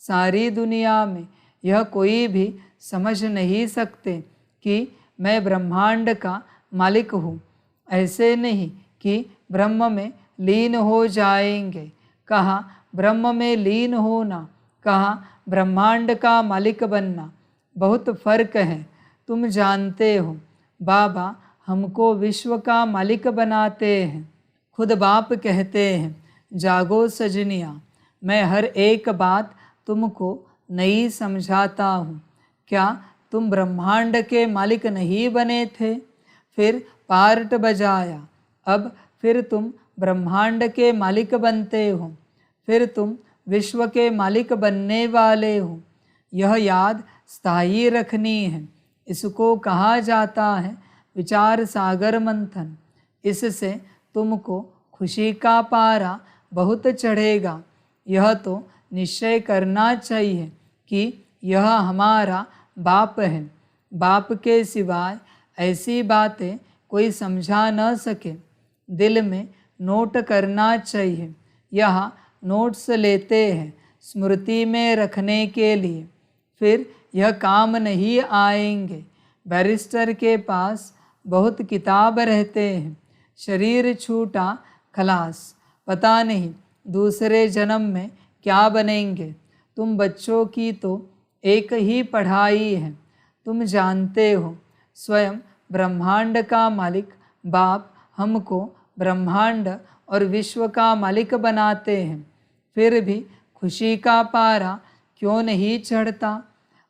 सारी दुनिया में यह कोई भी समझ नहीं सकते कि मैं ब्रह्मांड का मालिक हूँ। ऐसे नहीं कि ब्रह्म में लीन हो जाएंगे। कहा ब्रह्म में लीन होना, कहा ब्रह्मांड का मालिक बनना, बहुत फर्क है। तुम जानते हो बाबा हमको विश्व का मालिक बनाते हैं। खुद बाप कहते हैं, जागो सजनिया, मैं हर एक बात तुमको नई समझाता हूँ। क्या तुम ब्रह्मांड के मालिक नहीं बने थे? फिर पार्ट बजाया, अब फिर तुम ब्रह्मांड के मालिक बनते हो। फिर तुम विश्व के मालिक बनने वाले हो। यह याद स्थायी रखनी है। इसको कहा जाता है विचार सागर मंथन। इससे तुमको खुशी का पारा बहुत चढ़ेगा। यह तो निश्चय करना चाहिए कि यह हमारा बाप है। बाप के सिवाय ऐसी बातें कोई समझा न सके। दिल में नोट करना चाहिए। यहाँ नोट्स लेते हैं स्मृति में रखने के लिए, फिर यह काम नहीं आएंगे। बैरिस्टर के पास बहुत किताब रहते हैं, शरीर छूटा खलास, पता नहीं दूसरे जन्म में क्या बनेंगे। तुम बच्चों की तो एक ही पढ़ाई है। तुम जानते हो स्वयं ब्रह्मांड का मालिक बाप हमको ब्रह्मांड और विश्व का मालिक बनाते हैं, फिर भी खुशी का पारा क्यों नहीं चढ़ता।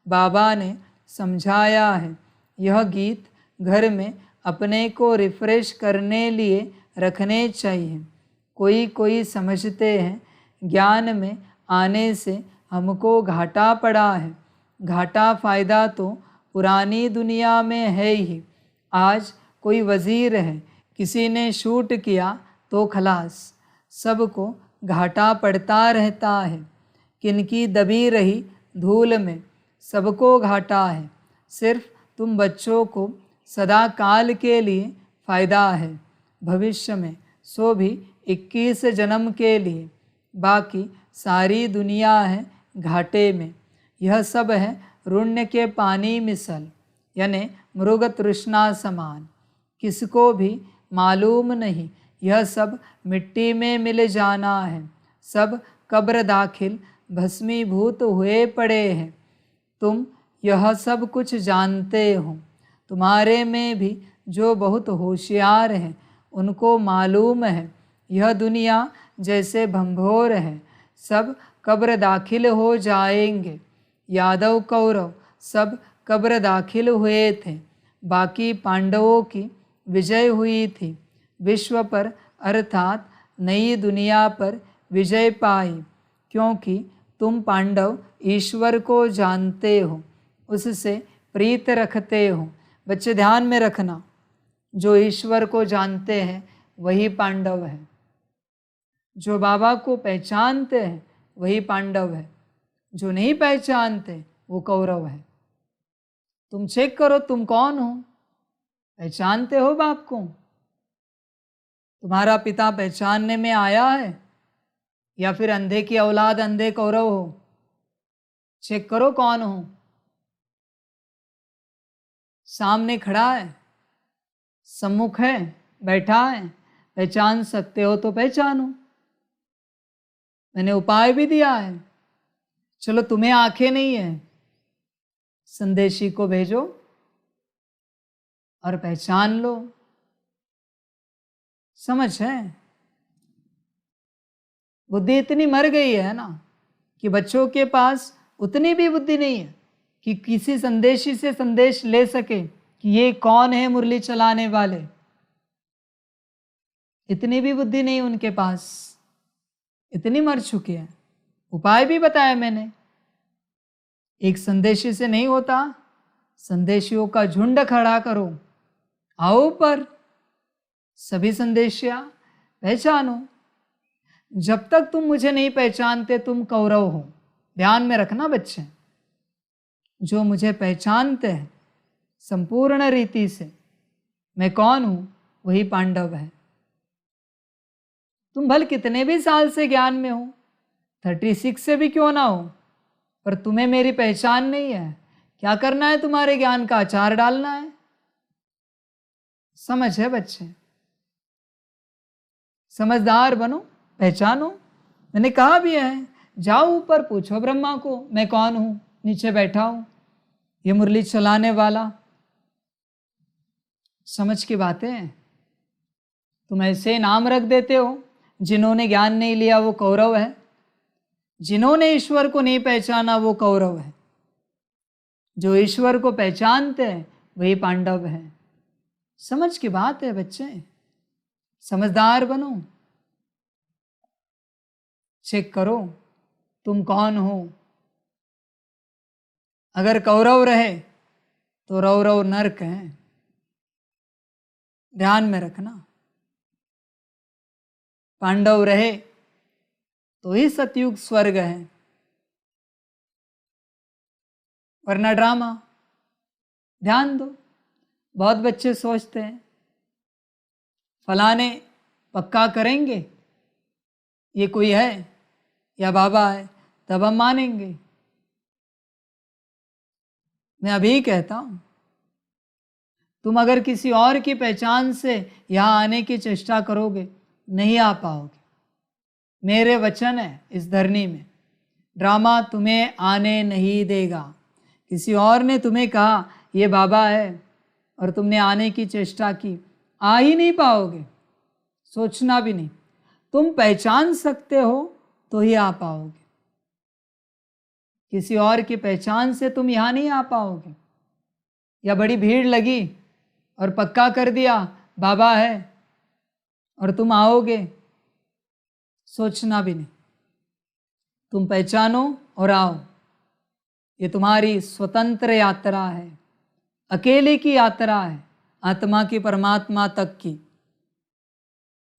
बाबा ने समझाया है, यह गीत घर में अपने को रिफ्रेश करने लिए रखने चाहिए। कोई कोई समझते हैं ज्ञान में आने से हमको घाटा पड़ा है। घाटा फ़ायदा तो पुरानी दुनिया में है ही। आज कोई वज़ीर है, किसी ने शूट किया तो खलास, सबको घाटा पड़ता रहता है। किनकी दबी रही धूल में सबको घाटा है। सिर्फ तुम बच्चों को सदा काल के लिए फ़ायदा है, भविष्य में सो भी 21 जन्म के लिए। बाकी सारी दुनिया है घाटे में। यह सब है रुण्य के पानी मिसल, यानी मृग तृष्णा समान। किसको भी मालूम नहीं यह सब मिट्टी में मिल जाना है। सब कब्र दाखिल भस्मीभूत हुए पड़े हैं। तुम यह सब कुछ जानते हो। तुम्हारे में भी जो बहुत होशियार हैं उनको मालूम है यह दुनिया जैसे भंभोर है, सब कब्र दाखिल हो जाएंगे। यादव कौरव सब कब्र दाखिल हुए थे। बाकी पांडवों की विजय हुई थी। विश्व पर अर्थात नई दुनिया पर विजय पाई, क्योंकि तुम पांडव ईश्वर को जानते हो, उससे प्रीत रखते हो। बच्चे ध्यान में रखना, जो ईश्वर को जानते हैं वही पांडव है। जो बाबा को पहचानते हैं वही पांडव है। जो नहीं पहचानते वो कौरव है। तुम चेक करो तुम कौन हो। पहचानते हो बाप को? तुम्हारा पिता पहचानने में आया है या फिर अंधे की औलाद अंधे कौरव हो? चेक करो कौन हो। सामने खड़ा है, सम्मुख है, बैठा है, पहचान सकते हो तो पहचानो। मैंने उपाय भी दिया है। चलो तुम्हें आंखें नहीं है, संदेशी को भेजो और पहचान लो। समझ है? बुद्धि इतनी मर गई है ना कि बच्चों के पास उतनी भी बुद्धि नहीं है कि किसी संदेशी से संदेश ले सके कि ये कौन है मुरली चलाने वाले। इतनी भी बुद्धि नहीं उनके पास, इतनी मर चुकी है। उपाय भी बताया मैंने। एक संदेशी से नहीं होता, संदेशियों का झुंड खड़ा करो, आओ ऊपर। सभी संदेशिया पहचानो। जब तक तुम मुझे नहीं पहचानते तुम कौरव हो। ध्यान में रखना बच्चे, जो मुझे पहचानते हैं संपूर्ण रीति से मैं कौन हूं वही पांडव है। तुम भले कितने भी साल से ज्ञान में हो, 36 से भी क्यों ना हो, पर तुम्हें मेरी पहचान नहीं है। क्या करना है? तुम्हारे ज्ञान का अचार डालना है। समझ है बच्चे? समझदार बनो, पहचानो। मैंने कहा भी है, जाओ ऊपर पूछो ब्रह्मा को मैं कौन हूं, नीचे बैठा हूं ये मुरली चलाने वाला। समझ की बातें हैं। तुम ऐसे नाम रख देते हो। जिन्होंने ज्ञान नहीं लिया वो कौरव है, जिन्होंने ईश्वर को नहीं पहचाना वो कौरव है। जो ईश्वर को पहचानते हैं वही पांडव है। समझ की बात है बच्चे, समझदार बनो। चेक करो तुम कौन हो। अगर कौरव रहे तो रौरव नरक है। ध्यान में रखना। पांडव रहे तो ही सतयुग स्वर्ग है, वरना ड्रामा। ध्यान दो। बहुत बच्चे सोचते हैं फलाने पक्का करेंगे ये कोई है या बाबा है तब हम मानेंगे। मैं अभी कहता हूं, तुम अगर किसी और की पहचान से यहां आने की चेष्टा करोगे नहीं आ पाओगे। मेरे वचन है इस धरनी में, ड्रामा तुम्हें आने नहीं देगा। किसी और ने तुम्हें कहा ये बाबा है और तुमने आने की चेष्टा की, आ ही नहीं पाओगे, सोचना भी नहीं। तुम पहचान सकते हो तो ही आ पाओगे, किसी और की पहचान से तुम यहाँ नहीं आ पाओगे। या बड़ी भीड़ लगी और पक्का कर दिया बाबा है और तुम आओगे, सोचना भी नहीं। तुम पहचानो और आओ। ये तुम्हारी स्वतंत्र यात्रा है, अकेले की यात्रा है, आत्मा की परमात्मा तक की।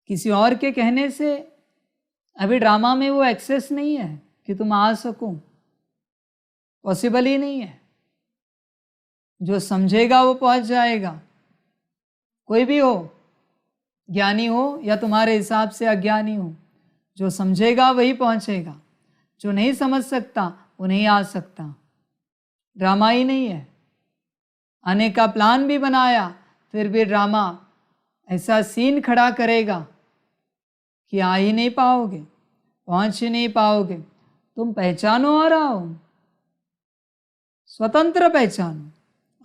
किसी और के कहने से अभी ड्रामा में वो एक्सेस नहीं है कि तुम आ सको, पॉसिबल ही नहीं है। जो समझेगा वो पहुंच जाएगा, कोई भी हो, ज्ञानी हो या तुम्हारे हिसाब से अज्ञानी हो, जो समझेगा वही पहुंचेगा। जो नहीं समझ सकता वो नहीं आ सकता। ड्रामा ही नहीं है। आने का प्लान भी बनाया फिर भी ड्रामा ऐसा सीन खड़ा करेगा कि आ ही नहीं पाओगे, पहुंच ही नहीं पाओगे। तुम पहचानो आ रहा हो, स्वतंत्र पहचानो,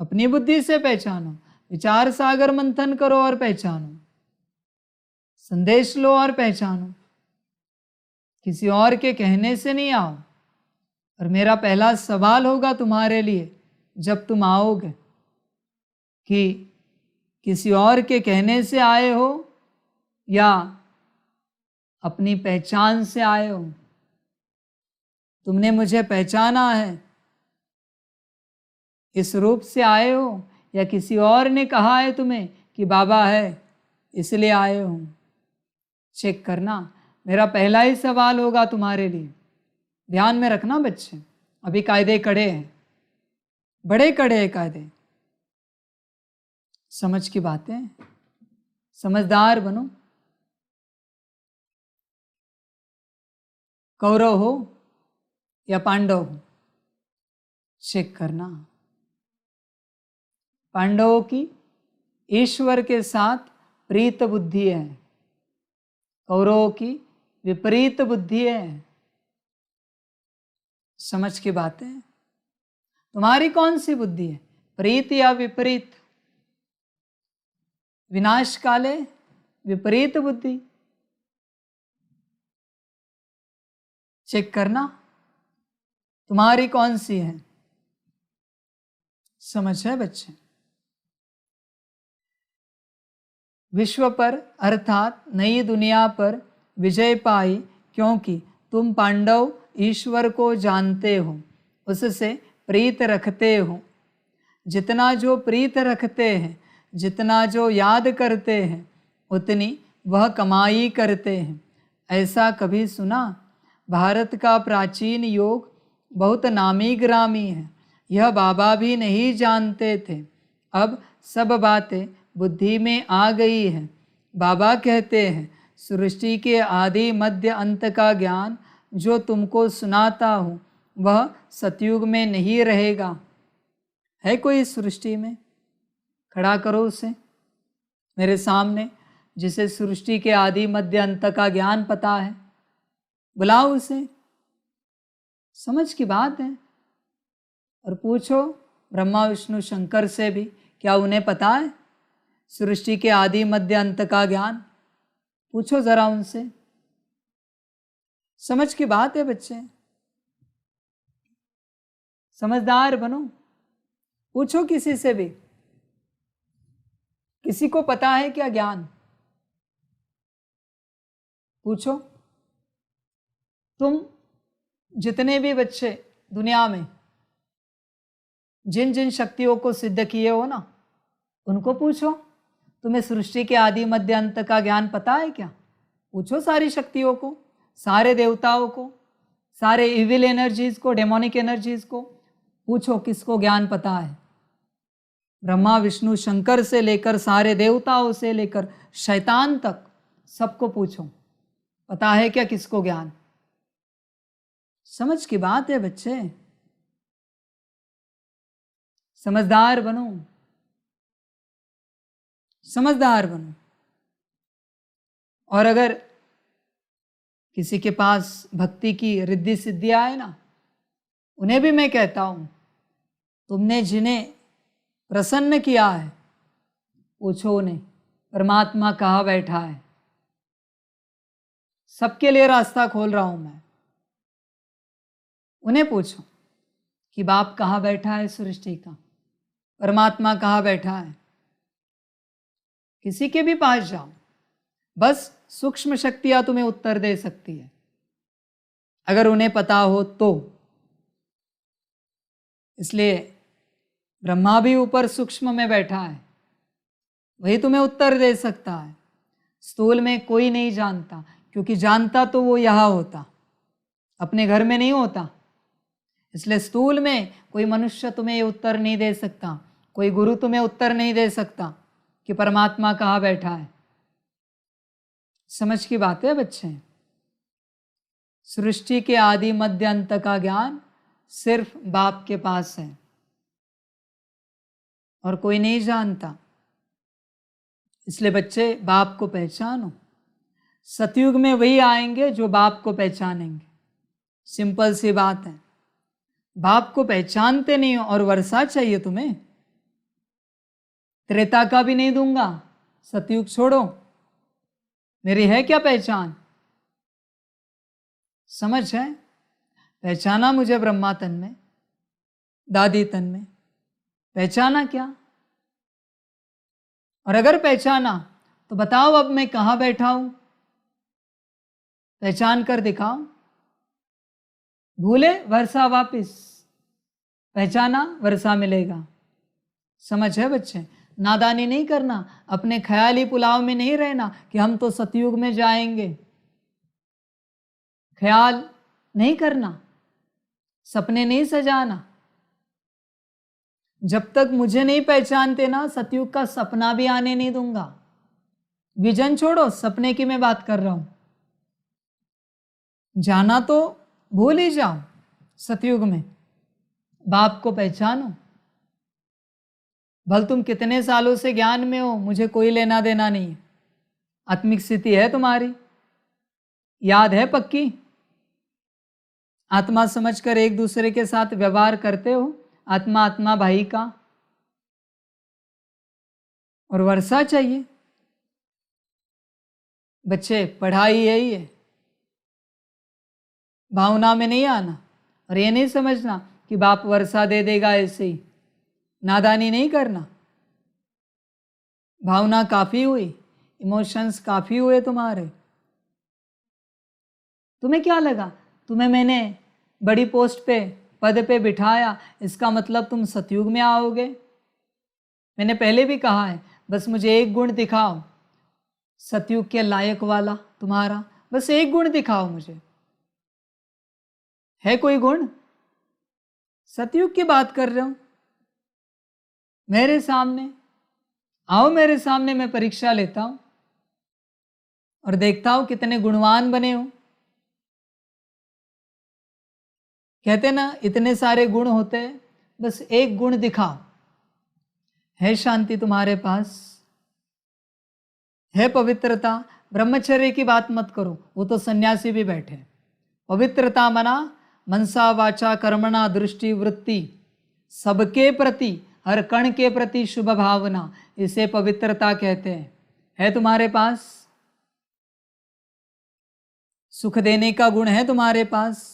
अपनी बुद्धि से पहचानो, विचार सागर मंथन करो और पहचानो, संदेश लो और पहचानो। किसी और के कहने से नहीं आओ। और मेरा पहला सवाल होगा तुम्हारे लिए जब तुम आओगे कि किसी और के कहने से आए हो या अपनी पहचान से आए हो। तुमने मुझे पहचाना है, इस रूप से आए हो या किसी और ने कहा है तुम्हें कि बाबा है इसलिए आए हो। चेक करना। मेरा पहला ही सवाल होगा तुम्हारे लिए। ध्यान में रखना बच्चे, अभी कायदे कड़े हैं, बड़े कड़े हैं कायदे। समझ की बातें, समझदार बनो। कौरव हो या पांडव हो, चेक करना। पांडवों की ईश्वर के साथ प्रीत बुद्धि है, कौरवों की विपरीत बुद्धि है। समझ की बातें। तुम्हारी कौन सी बुद्धि है, प्रीत या विपरीत? विनाश काले विपरीत बुद्धि। चेक करना तुम्हारी कौन सी है। समझ है बच्चे? विश्व पर अर्थात नई दुनिया पर विजय पाई क्योंकि तुम पांडव ईश्वर को जानते हो, उससे प्रीत रखते हो। जितना जो प्रीत रखते हैं, जितना जो याद करते हैं, उतनी वह कमाई करते हैं। ऐसा कभी सुना? भारत का प्राचीन योग बहुत नामी ग्रामी है, यह बाबा भी नहीं जानते थे। अब सब बातें बुद्धि में आ गई है। बाबा कहते हैं सृष्टि के आदि मध्य अंत का ज्ञान जो तुमको सुनाता हूँ वह सतयुग में नहीं रहेगा। है कोई सृष्टि में? खड़ा करो उसे मेरे सामने, जिसे सृष्टि के आदि मध्य अंत का ज्ञान पता है। बुलाओ उसे। समझ की बात है। और पूछो ब्रह्मा विष्णु शंकर से भी, क्या उन्हें पता है सृष्टि के आदि मध्य अंत का ज्ञान? पूछो जरा उनसे। समझ की बात है बच्चे, समझदार बनो। पूछो किसी से भी, किसी को पता है क्या ज्ञान? पूछो। तुम जितने भी बच्चे दुनिया में जिन जिन शक्तियों को सिद्ध किए हो ना, उनको पूछो तुम्हें सृष्टि के आदि मध्य अंत का ज्ञान पता है क्या? पूछो सारी शक्तियों को, सारे देवताओं को, सारे इविल एनर्जीज को, डेमोनिक एनर्जीज को पूछो किसको ज्ञान पता है। ब्रह्मा विष्णु शंकर से लेकर सारे देवताओं से लेकर शैतान तक सबको पूछो, पता है क्या किसको ज्ञान? समझ की बात है बच्चे, समझदार बनो, समझदार बनो। और अगर किसी के पास भक्ति की रिद्धि सिद्धियां है ना, उन्हें भी मैं कहता हूं तुमने जिन्हें प्रसन्न किया है पूछो उन्हें परमात्मा कहाँ बैठा है। सबके लिए रास्ता खोल रहा हूं मैं। उन्हें पूछो कि बाप कहाँ बैठा है सृष्टि का, परमात्मा कहाँ बैठा है। किसी के भी पास जाओ, बस सूक्ष्म शक्तियां तुम्हें उत्तर दे सकती है, अगर उन्हें पता हो तो। इसलिए ब्रह्मा भी ऊपर सूक्ष्म में बैठा है, वही तुम्हें उत्तर दे सकता है। स्थूल में कोई नहीं जानता, क्योंकि जानता तो वो यहाँ होता, अपने घर में नहीं होता। इसलिए स्थूल में कोई मनुष्य तुम्हें ये उत्तर नहीं दे सकता, कोई गुरु तुम्हें उत्तर नहीं दे सकता कि परमात्मा कहाँ बैठा है। समझ की बात है बच्चे। सृष्टि के आदि मध्य अंत का ज्ञान सिर्फ बाप के पास है और कोई नहीं जानता। इसलिए बच्चे बाप को पहचानो। सतयुग में वही आएंगे जो बाप को पहचानेंगे। सिंपल सी बात है। बाप को पहचानते नहीं हो और वर्षा चाहिए तुम्हें, त्रेता का भी नहीं दूंगा, सतयुग छोड़ो। मेरी है क्या पहचान? समझ है? पहचाना मुझे ब्रह्मा तन में, दादी तन में, पहचाना क्या? और अगर पहचाना तो बताओ अब मैं कहां बैठा हूं, पहचान कर दिखाओ। भूले वर्षा वापिस, पहचाना वर्षा मिलेगा। समझ है बच्चे? नादानी नहीं करना, अपने ख्याली पुलाव में नहीं रहना कि हम तो सतयुग में जाएंगे। ख्याल नहीं करना, सपने नहीं सजाना। जब तक मुझे नहीं पहचानते ना, सतयुग का सपना भी आने नहीं दूंगा। विजन छोड़ो, सपने की मैं बात कर रहा हूं। जाना तो भूल ही जाओ। सतयुग में बाप को पहचानो। भल तुम कितने सालों से ज्ञान में हो, मुझे कोई लेना देना नहीं है। आत्मिक स्थिति है तुम्हारी, याद है पक्की। आत्मा समझकर एक दूसरे के साथ व्यवहार करते हो, आत्मा आत्मा भाई का। और वर्षा चाहिए बच्चे, पढ़ाई यही है। भावना में नहीं आना और ये नहीं समझना कि बाप वर्षा दे देगा ऐसे ही। नादानी नहीं करना। भावना काफी हुई, इमोशंस काफी हुए तुम्हारे। तुम्हें क्या लगा तुम्हें मैंने बड़ी पोस्ट पे, पद पे बिठाया, इसका मतलब तुम सतयुग में आओगे? मैंने पहले भी कहा है, बस मुझे एक गुण दिखाओ सतयुग के लायक वाला तुम्हारा, बस एक गुण दिखाओ मुझे। है कोई गुण? सतयुग की बात कर रहे हो। मेरे सामने आओ, मेरे सामने, मैं परीक्षा लेता हूं और देखता हूं कितने गुणवान बने हो। कहते ना इतने सारे गुण होते हैं, बस एक गुण दिखाओ। है शांति तुम्हारे पास? है पवित्रता? ब्रह्मचर्य की बात मत करो, वो तो सन्यासी भी बैठे। पवित्रता मना मनसा वाचा कर्मणा दृष्टि वृत्ति, सबके प्रति, हर कण के प्रति शुभ भावना, इसे पवित्रता कहते हैं। है तुम्हारे पास? सुख देने का गुण है तुम्हारे पास?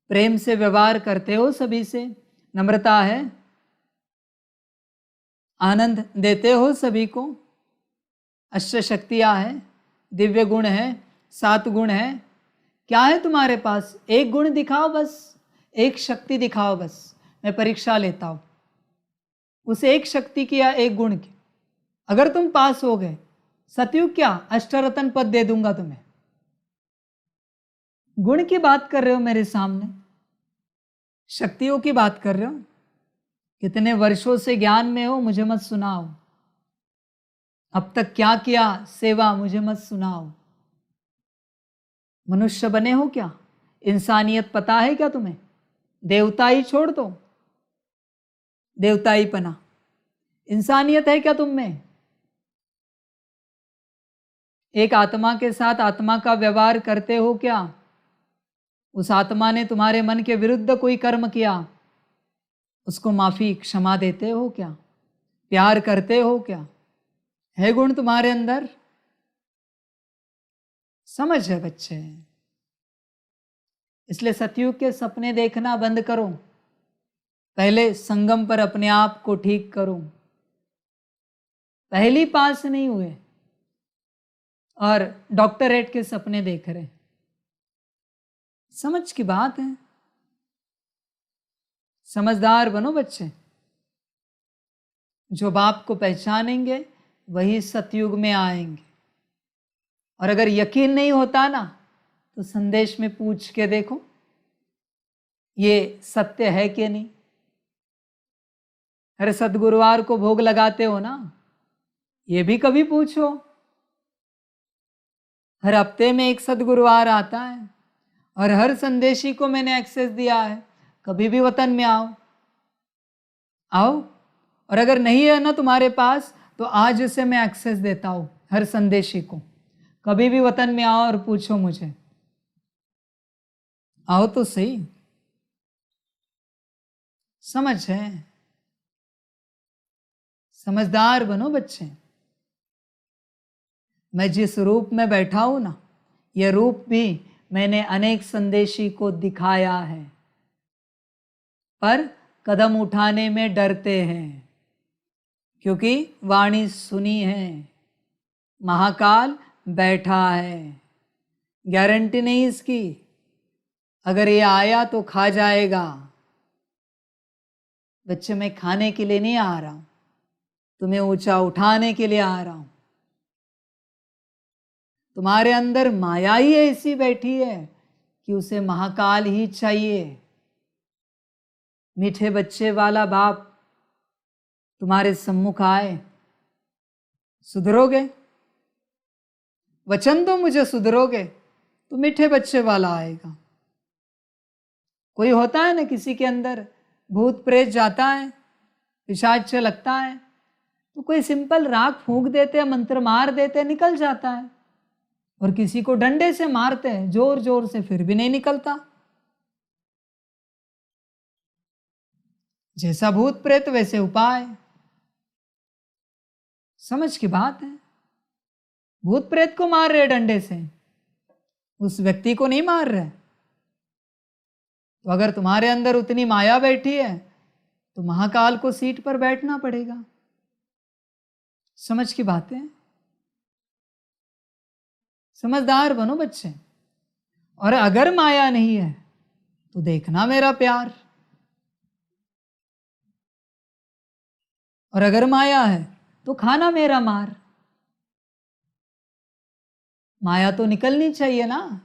प्रेम से व्यवहार करते हो सभी से? नम्रता है? आनंद देते हो सभी को? अष्ट शक्तियां है, दिव्य गुण है, 7 गुण है। क्या है तुम्हारे पास? एक गुण दिखाओ बस, एक शक्ति दिखाओ बस, मैं परीक्षा लेता हूं उस एक शक्ति की या एक गुण की। अगर तुम पास हो गए, सतयुग क्या, अष्टरत्न पद दे दूंगा तुम्हें। गुण की बात कर रहे हो मेरे सामने, शक्तियों की बात कर रहे हो। कितने वर्षों से ज्ञान में हो, मुझे मत सुनाओ। अब तक क्या किया सेवा, मुझे मत सुनाओ। मनुष्य बने हो क्या? इंसानियत पता है क्या तुम्हें? देवताई छोड़ दो, देवताई पना। इंसानियत है क्या तुम में? एक आत्मा के साथ आत्मा का व्यवहार करते हो क्या? उस आत्मा ने तुम्हारे मन के विरुद्ध कोई कर्म किया, उसको माफी क्षमा देते हो क्या? प्यार करते हो क्या? है गुण तुम्हारे अंदर? समझ है बच्चे? इसलिए सतयुग के सपने देखना बंद करो। पहले संगम पर अपने आप को ठीक करो। पहली पास नहीं हुए और डॉक्टरेट के सपने देख रहे। समझ की बात है। समझदार बनो बच्चे। जो बाप को पहचानेंगे वही सतयुग में आएंगे। और अगर यकीन नहीं होता ना तो संदेश में पूछ के देखो ये सत्य है कि नहीं। अरे सदगुरुवार को भोग लगाते हो ना, ये भी कभी पूछो। हर हफ्ते में एक सदगुरुवार आता है और हर संदेशी को मैंने एक्सेस दिया है, कभी भी वतन में आओ। आओ, और अगर नहीं है ना तुम्हारे पास तो आज से मैं एक्सेस देता हूं हर संदेशी को। कभी भी वतन में आओ और पूछो मुझे। आओ तो सही। समझ है? समझदार बनो बच्चे। मैं जिस रूप में बैठा हूं ना, यह रूप भी मैंने अनेक संदेशी को दिखाया है, पर कदम उठाने में डरते हैं क्योंकि वाणी सुनी है, महाकाल बैठा है। गारंटी नहीं इसकी, अगर ये आया तो खा जाएगा। बच्चे, मैं खाने के लिए नहीं आ रहा हूं, तुम्हें ऊंचा उठाने के लिए आ रहा हूं। तुम्हारे अंदर माया ही ऐसी बैठी है कि उसे महाकाल ही चाहिए। मीठे बच्चे वाला बाप तुम्हारे सम्मुख आए, सुधरोगे? वचन दो मुझे, सुधरोगे तो मीठे बच्चे वाला आएगा। कोई होता है ना किसी के अंदर भूत प्रेत जाता है, पिशाच लगता है, तो कोई सिंपल राख फूंक देते हैं, मंत्र मार देते हैं, निकल जाता है। और किसी को डंडे से मारते हैं जोर जोर से, फिर भी नहीं निकलता। जैसा भूत प्रेत वैसे उपाय। समझ की बात है। भूत प्रेत को मार रहे डंडे से, उस व्यक्ति को नहीं मार रहे। तो अगर तुम्हारे अंदर उतनी माया बैठी है तो महाकाल को सीट पर बैठना पड़ेगा। समझ की बात है। समझदार बनो बच्चे। और अगर माया नहीं है तो देखना मेरा प्यार, और अगर माया है तो खाना मेरा मार। माया तो निकलनी चाहिए ना,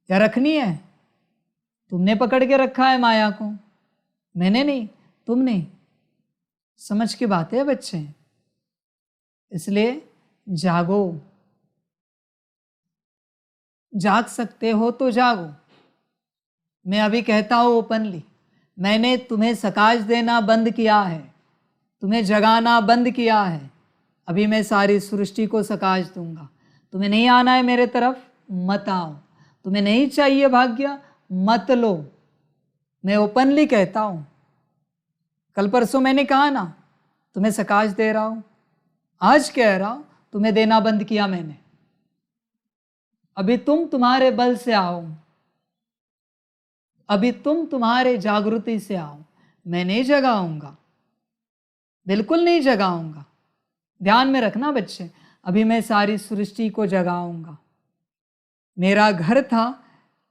या रखनी है? तुमने पकड़ के रखा है माया को, मैंने नहीं, तुमने। समझ की बात है बच्चे। इसलिए जागो। जाग सकते हो तो जागो। मैं अभी कहता हूं ओपनली, मैंने तुम्हें सकाश देना बंद किया है, तुम्हें जगाना बंद किया है। अभी मैं सारी सृष्टि को सकाश दूंगा। तुम्हें नहीं आना है मेरे तरफ, मत आओ। तुम्हें नहीं चाहिए भाग्य, मत लो। मैं ओपनली कहता हूं। कल परसों मैंने कहा ना तुम्हें सकाश दे रहा हूं, आज कह रहा हूं तुम्हें देना बंद किया मैंने। अभी तुम तुम्हारे बल से आओ, अभी तुम तुम्हारे जागृति से आओ। मैं नहीं जगाऊंगा, बिल्कुल नहीं जगाऊंगा। ध्यान में रखना बच्चे, अभी मैं सारी सृष्टि को जगाऊंगा। मेरा घर था,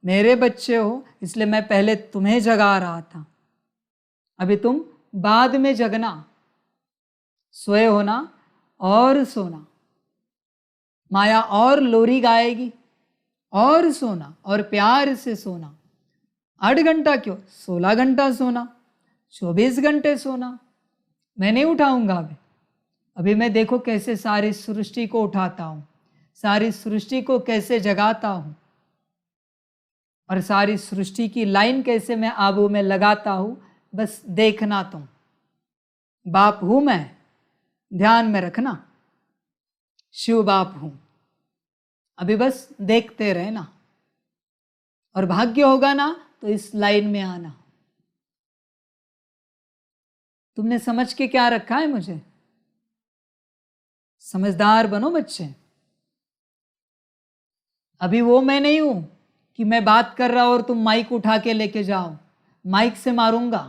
मेरे बच्चे हो, इसलिए मैं पहले तुम्हें जगा रहा था। अभी तुम बाद में जगना। सोए होना और सोना, माया और लोरी गाएगी और सोना, और प्यार से सोना। 8 घंटा क्यों, 16 घंटा सोना, 24 घंटे सोना। मैं नहीं उठाऊंगा अभी मैं देखो कैसे सारी सृष्टि को उठाता हूं, सारी सृष्टि को कैसे जगाता हूं, और सारी सृष्टि की लाइन कैसे मैं आबू में लगाता हूं। बस देखना तुम। बाप हूं मैं, ध्यान में रखना, शिव बाप हूं। अभी बस देखते रहना, और भाग्य होगा ना तो इस लाइन में आना। तुमने समझ के क्या रखा है मुझे? समझदार बनो बच्चे। अभी वो मैं नहीं हूं कि मैं बात कर रहा और तुम माइक उठा के लेके जाओ। माइक से मारूंगा,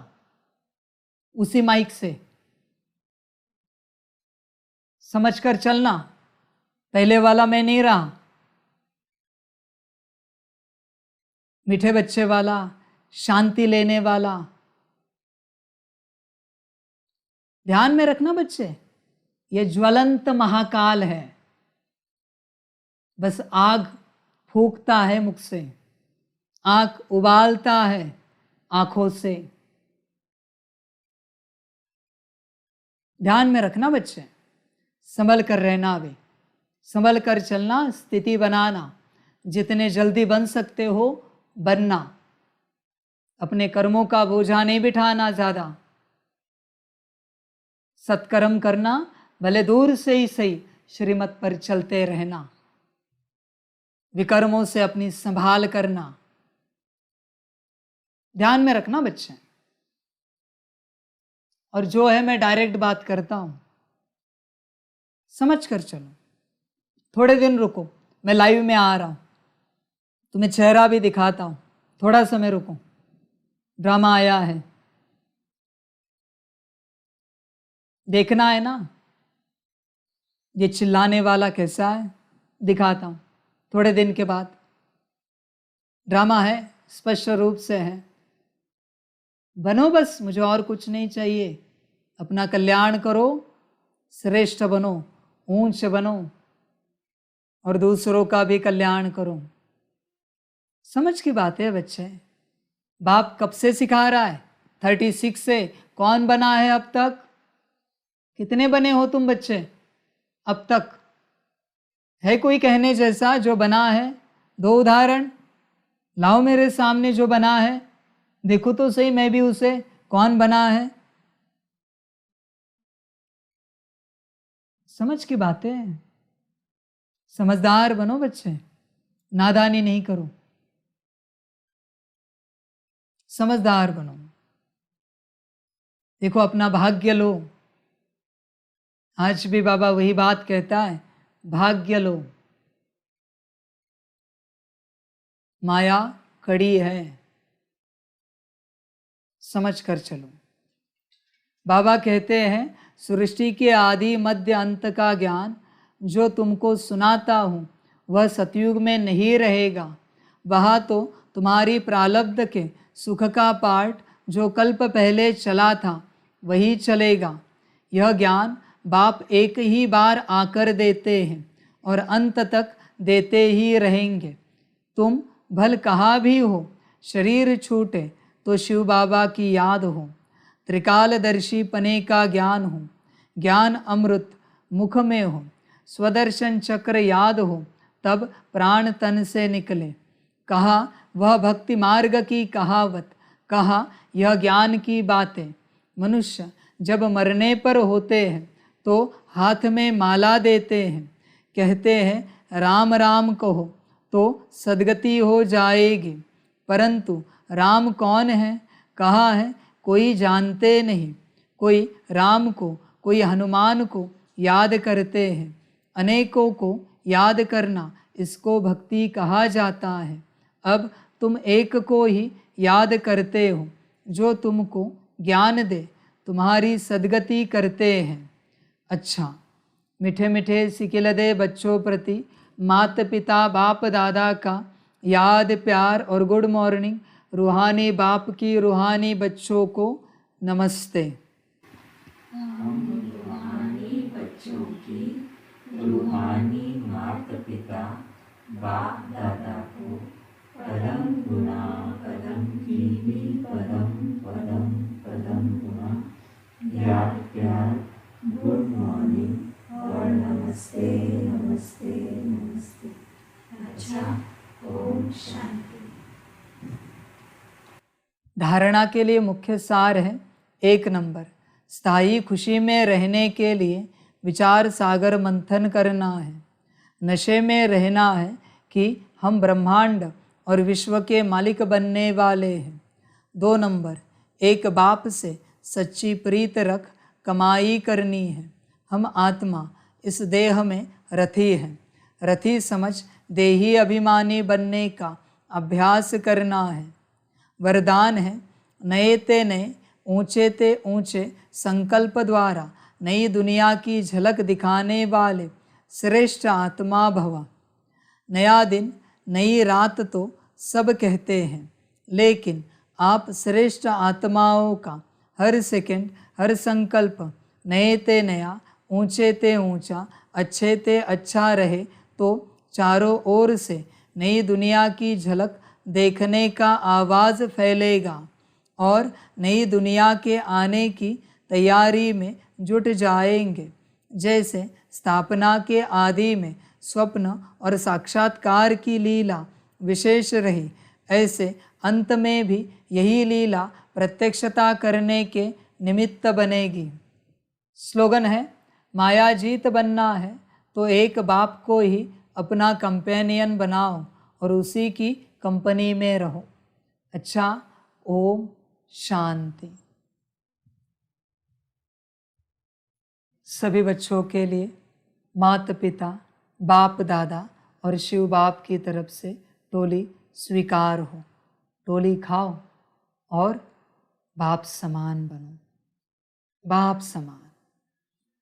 उसी माइक से। समझकर चलना, पहले वाला मैं नहीं रहा। मीठे बच्चे वाला, शांति लेने वाला। ध्यान में रखना बच्चे, ये ज्वलंत महाकाल है। बस आग फूंकता है मुख से, आंख उबालता है आंखों से। ध्यान में रखना बच्चे, संभल कर रहना भी, संभल कर चलना, स्थिति बनाना। जितने जल्दी बन सकते हो बनना। अपने कर्मों का बोझा नहीं बिठाना ज्यादा। सत्कर्म करना, भले दूर से ही सही, श्रीमत पर चलते रहना। विकर्मों से अपनी संभाल करना। ध्यान में रखना बच्चे। और जो है मैं डायरेक्ट बात करता हूं, समझ कर चलो। थोड़े दिन रुको, मैं लाइव में आ रहा हूं, तुम्हें चेहरा भी दिखाता हूं। थोड़ा समय रुको, ड्रामा आया है, देखना है ना। ये चिल्लाने वाला कैसा है दिखाता हूं। थोड़े दिन के बाद ड्रामा है, स्पष्ट रूप से है। बनो बस, मुझे और कुछ नहीं चाहिए। अपना कल्याण करो, श्रेष्ठ बनो, ऊंच बनो और दूसरों का भी कल्याण करो। समझ की बात है बच्चे। बाप कब से सिखा रहा है? 36 से। कौन बना है अब तक? कितने बने हो तुम बच्चे अब तक? है कोई कहने जैसा जो बना है? दो उदाहरण लाओ मेरे सामने जो बना है, देखो तो सही मैं भी उसे। कौन बना है? समझ की बातें। समझदार बनो बच्चे, नादानी नहीं करो, समझदार बनो। देखो अपना भाग्य लो। आज भी बाबा वही बात कहता है, भाग्य लो। माया कड़ी है, समझ कर चलो। बाबा कहते हैं सृष्टि के आदि मध्य अंत का ज्ञान जो तुमको सुनाता हूँ वह सतयुग में नहीं रहेगा। वह तो तुम्हारी प्रारब्ध के सुख का पाठ जो कल्प पहले चला था वही चलेगा। यह ज्ञान बाप एक ही बार आकर देते हैं और अंत तक देते ही रहेंगे। तुम भल कहाँ भी हो, शरीर छूटे तो शिव बाबा की याद हो। त्रिकालदर्शी पने का ज्ञान हो, ज्ञान अमृत मुख में हो। स्वदर्शन चक्र याद हो, तब प्राण तन से निकले। कहा वह भक्ति मार्ग की कहावत, कहा यह ज्ञान की बातें। मनुष्य जब मरने पर होते हैं तो हाथ में माला देते हैं, कहते हैं राम राम कहो तो सदगति हो जाएगी। परंतु राम कौन है, कहाँ है, कोई जानते नहीं। कोई राम को, कोई हनुमान को याद करते हैं। अनेकों को याद करना, इसको भक्ति कहा जाता है। अब तुम एक को ही याद करते हो जो तुमको ज्ञान दे, तुम्हारी सदगति करते हैं। अच्छा, मीठे मीठे सिकिलदे बच्चों प्रति माता पिता बाप दादा का याद प्यार और गुड मॉर्निंग। रूहानी बाप की रूहानी बच्चों को नमस्ते। हम रूहानी बच्चों की रूहानी माता पिता बाप दादा को परम गुणा पदम की भी पदम पदम पदम गुणा याद प्यार गुड मॉर्निंग और नमस्ते नमस्ते नमस्ते। अच्छा, ओम शांति। धारणा के लिए मुख्य सार है 1 नंबर, स्थायी खुशी में रहने के लिए विचार सागर मंथन करना है। नशे में रहना है कि हम ब्रह्मांड और विश्व के मालिक बनने वाले हैं। 2 नंबर, एक बाप से सच्ची प्रीत रख कमाई करनी है। हम आत्मा इस देह में रथी है। रथी समझ देही अभिमानी बनने का अभ्यास करना है। वरदान है नए ते नए ऊंचे ते ऊंचे संकल्प द्वारा नई दुनिया की झलक दिखाने वाले श्रेष्ठ आत्मा भव। नया दिन नई रात तो सब कहते हैं, लेकिन आप श्रेष्ठ आत्माओं का हर सेकंड हर संकल्प नए ते नया ऊंचे ते ऊंचा अच्छे ते अच्छा रहे तो चारों ओर से नई दुनिया की झलक देखने का आवाज़ फैलेगा और नई दुनिया के आने की तैयारी में जुट जाएंगे। जैसे स्थापना के आदि में स्वप्न और साक्षात्कार की लीला विशेष रही, ऐसे अंत में भी यही लीला प्रत्यक्षता करने के निमित्त बनेगी। स्लोगन है, माया जीत बनना है तो एक बाप को ही अपना कंपेनियन बनाओ और उसी की कंपनी में रहो। अच्छा, ओम शांति। सभी बच्चों के लिए माता पिता, बाप दादा और शिव बाप की तरफ से टोली स्वीकार हो। टोली खाओ और बाप समान बनो, बाप समान।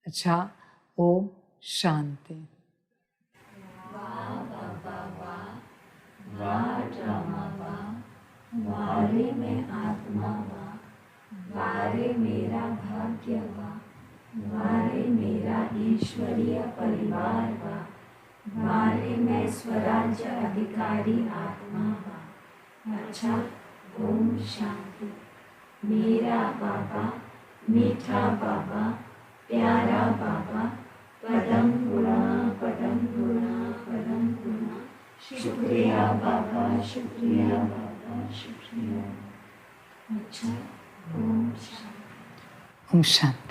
अच्छा, ओम शांति। वारे में आत्मा वा, वारे मेरा भाग्य वा, वारे मेरा ईश्वरीय परिवार वा, वारे मैं स्वराज्य अधिकारी आत्मा वा। अच्छा, ओम शांति। मेरा बाबा, मीठा बाबा, प्यारा बाबा, पदम गुणा पदम गुणा पदम गुणा। शुक्रिया बाबा, शुक्रिया बाबा, शुक्रिया। अच्छा, ओम शांति। ओम शांति।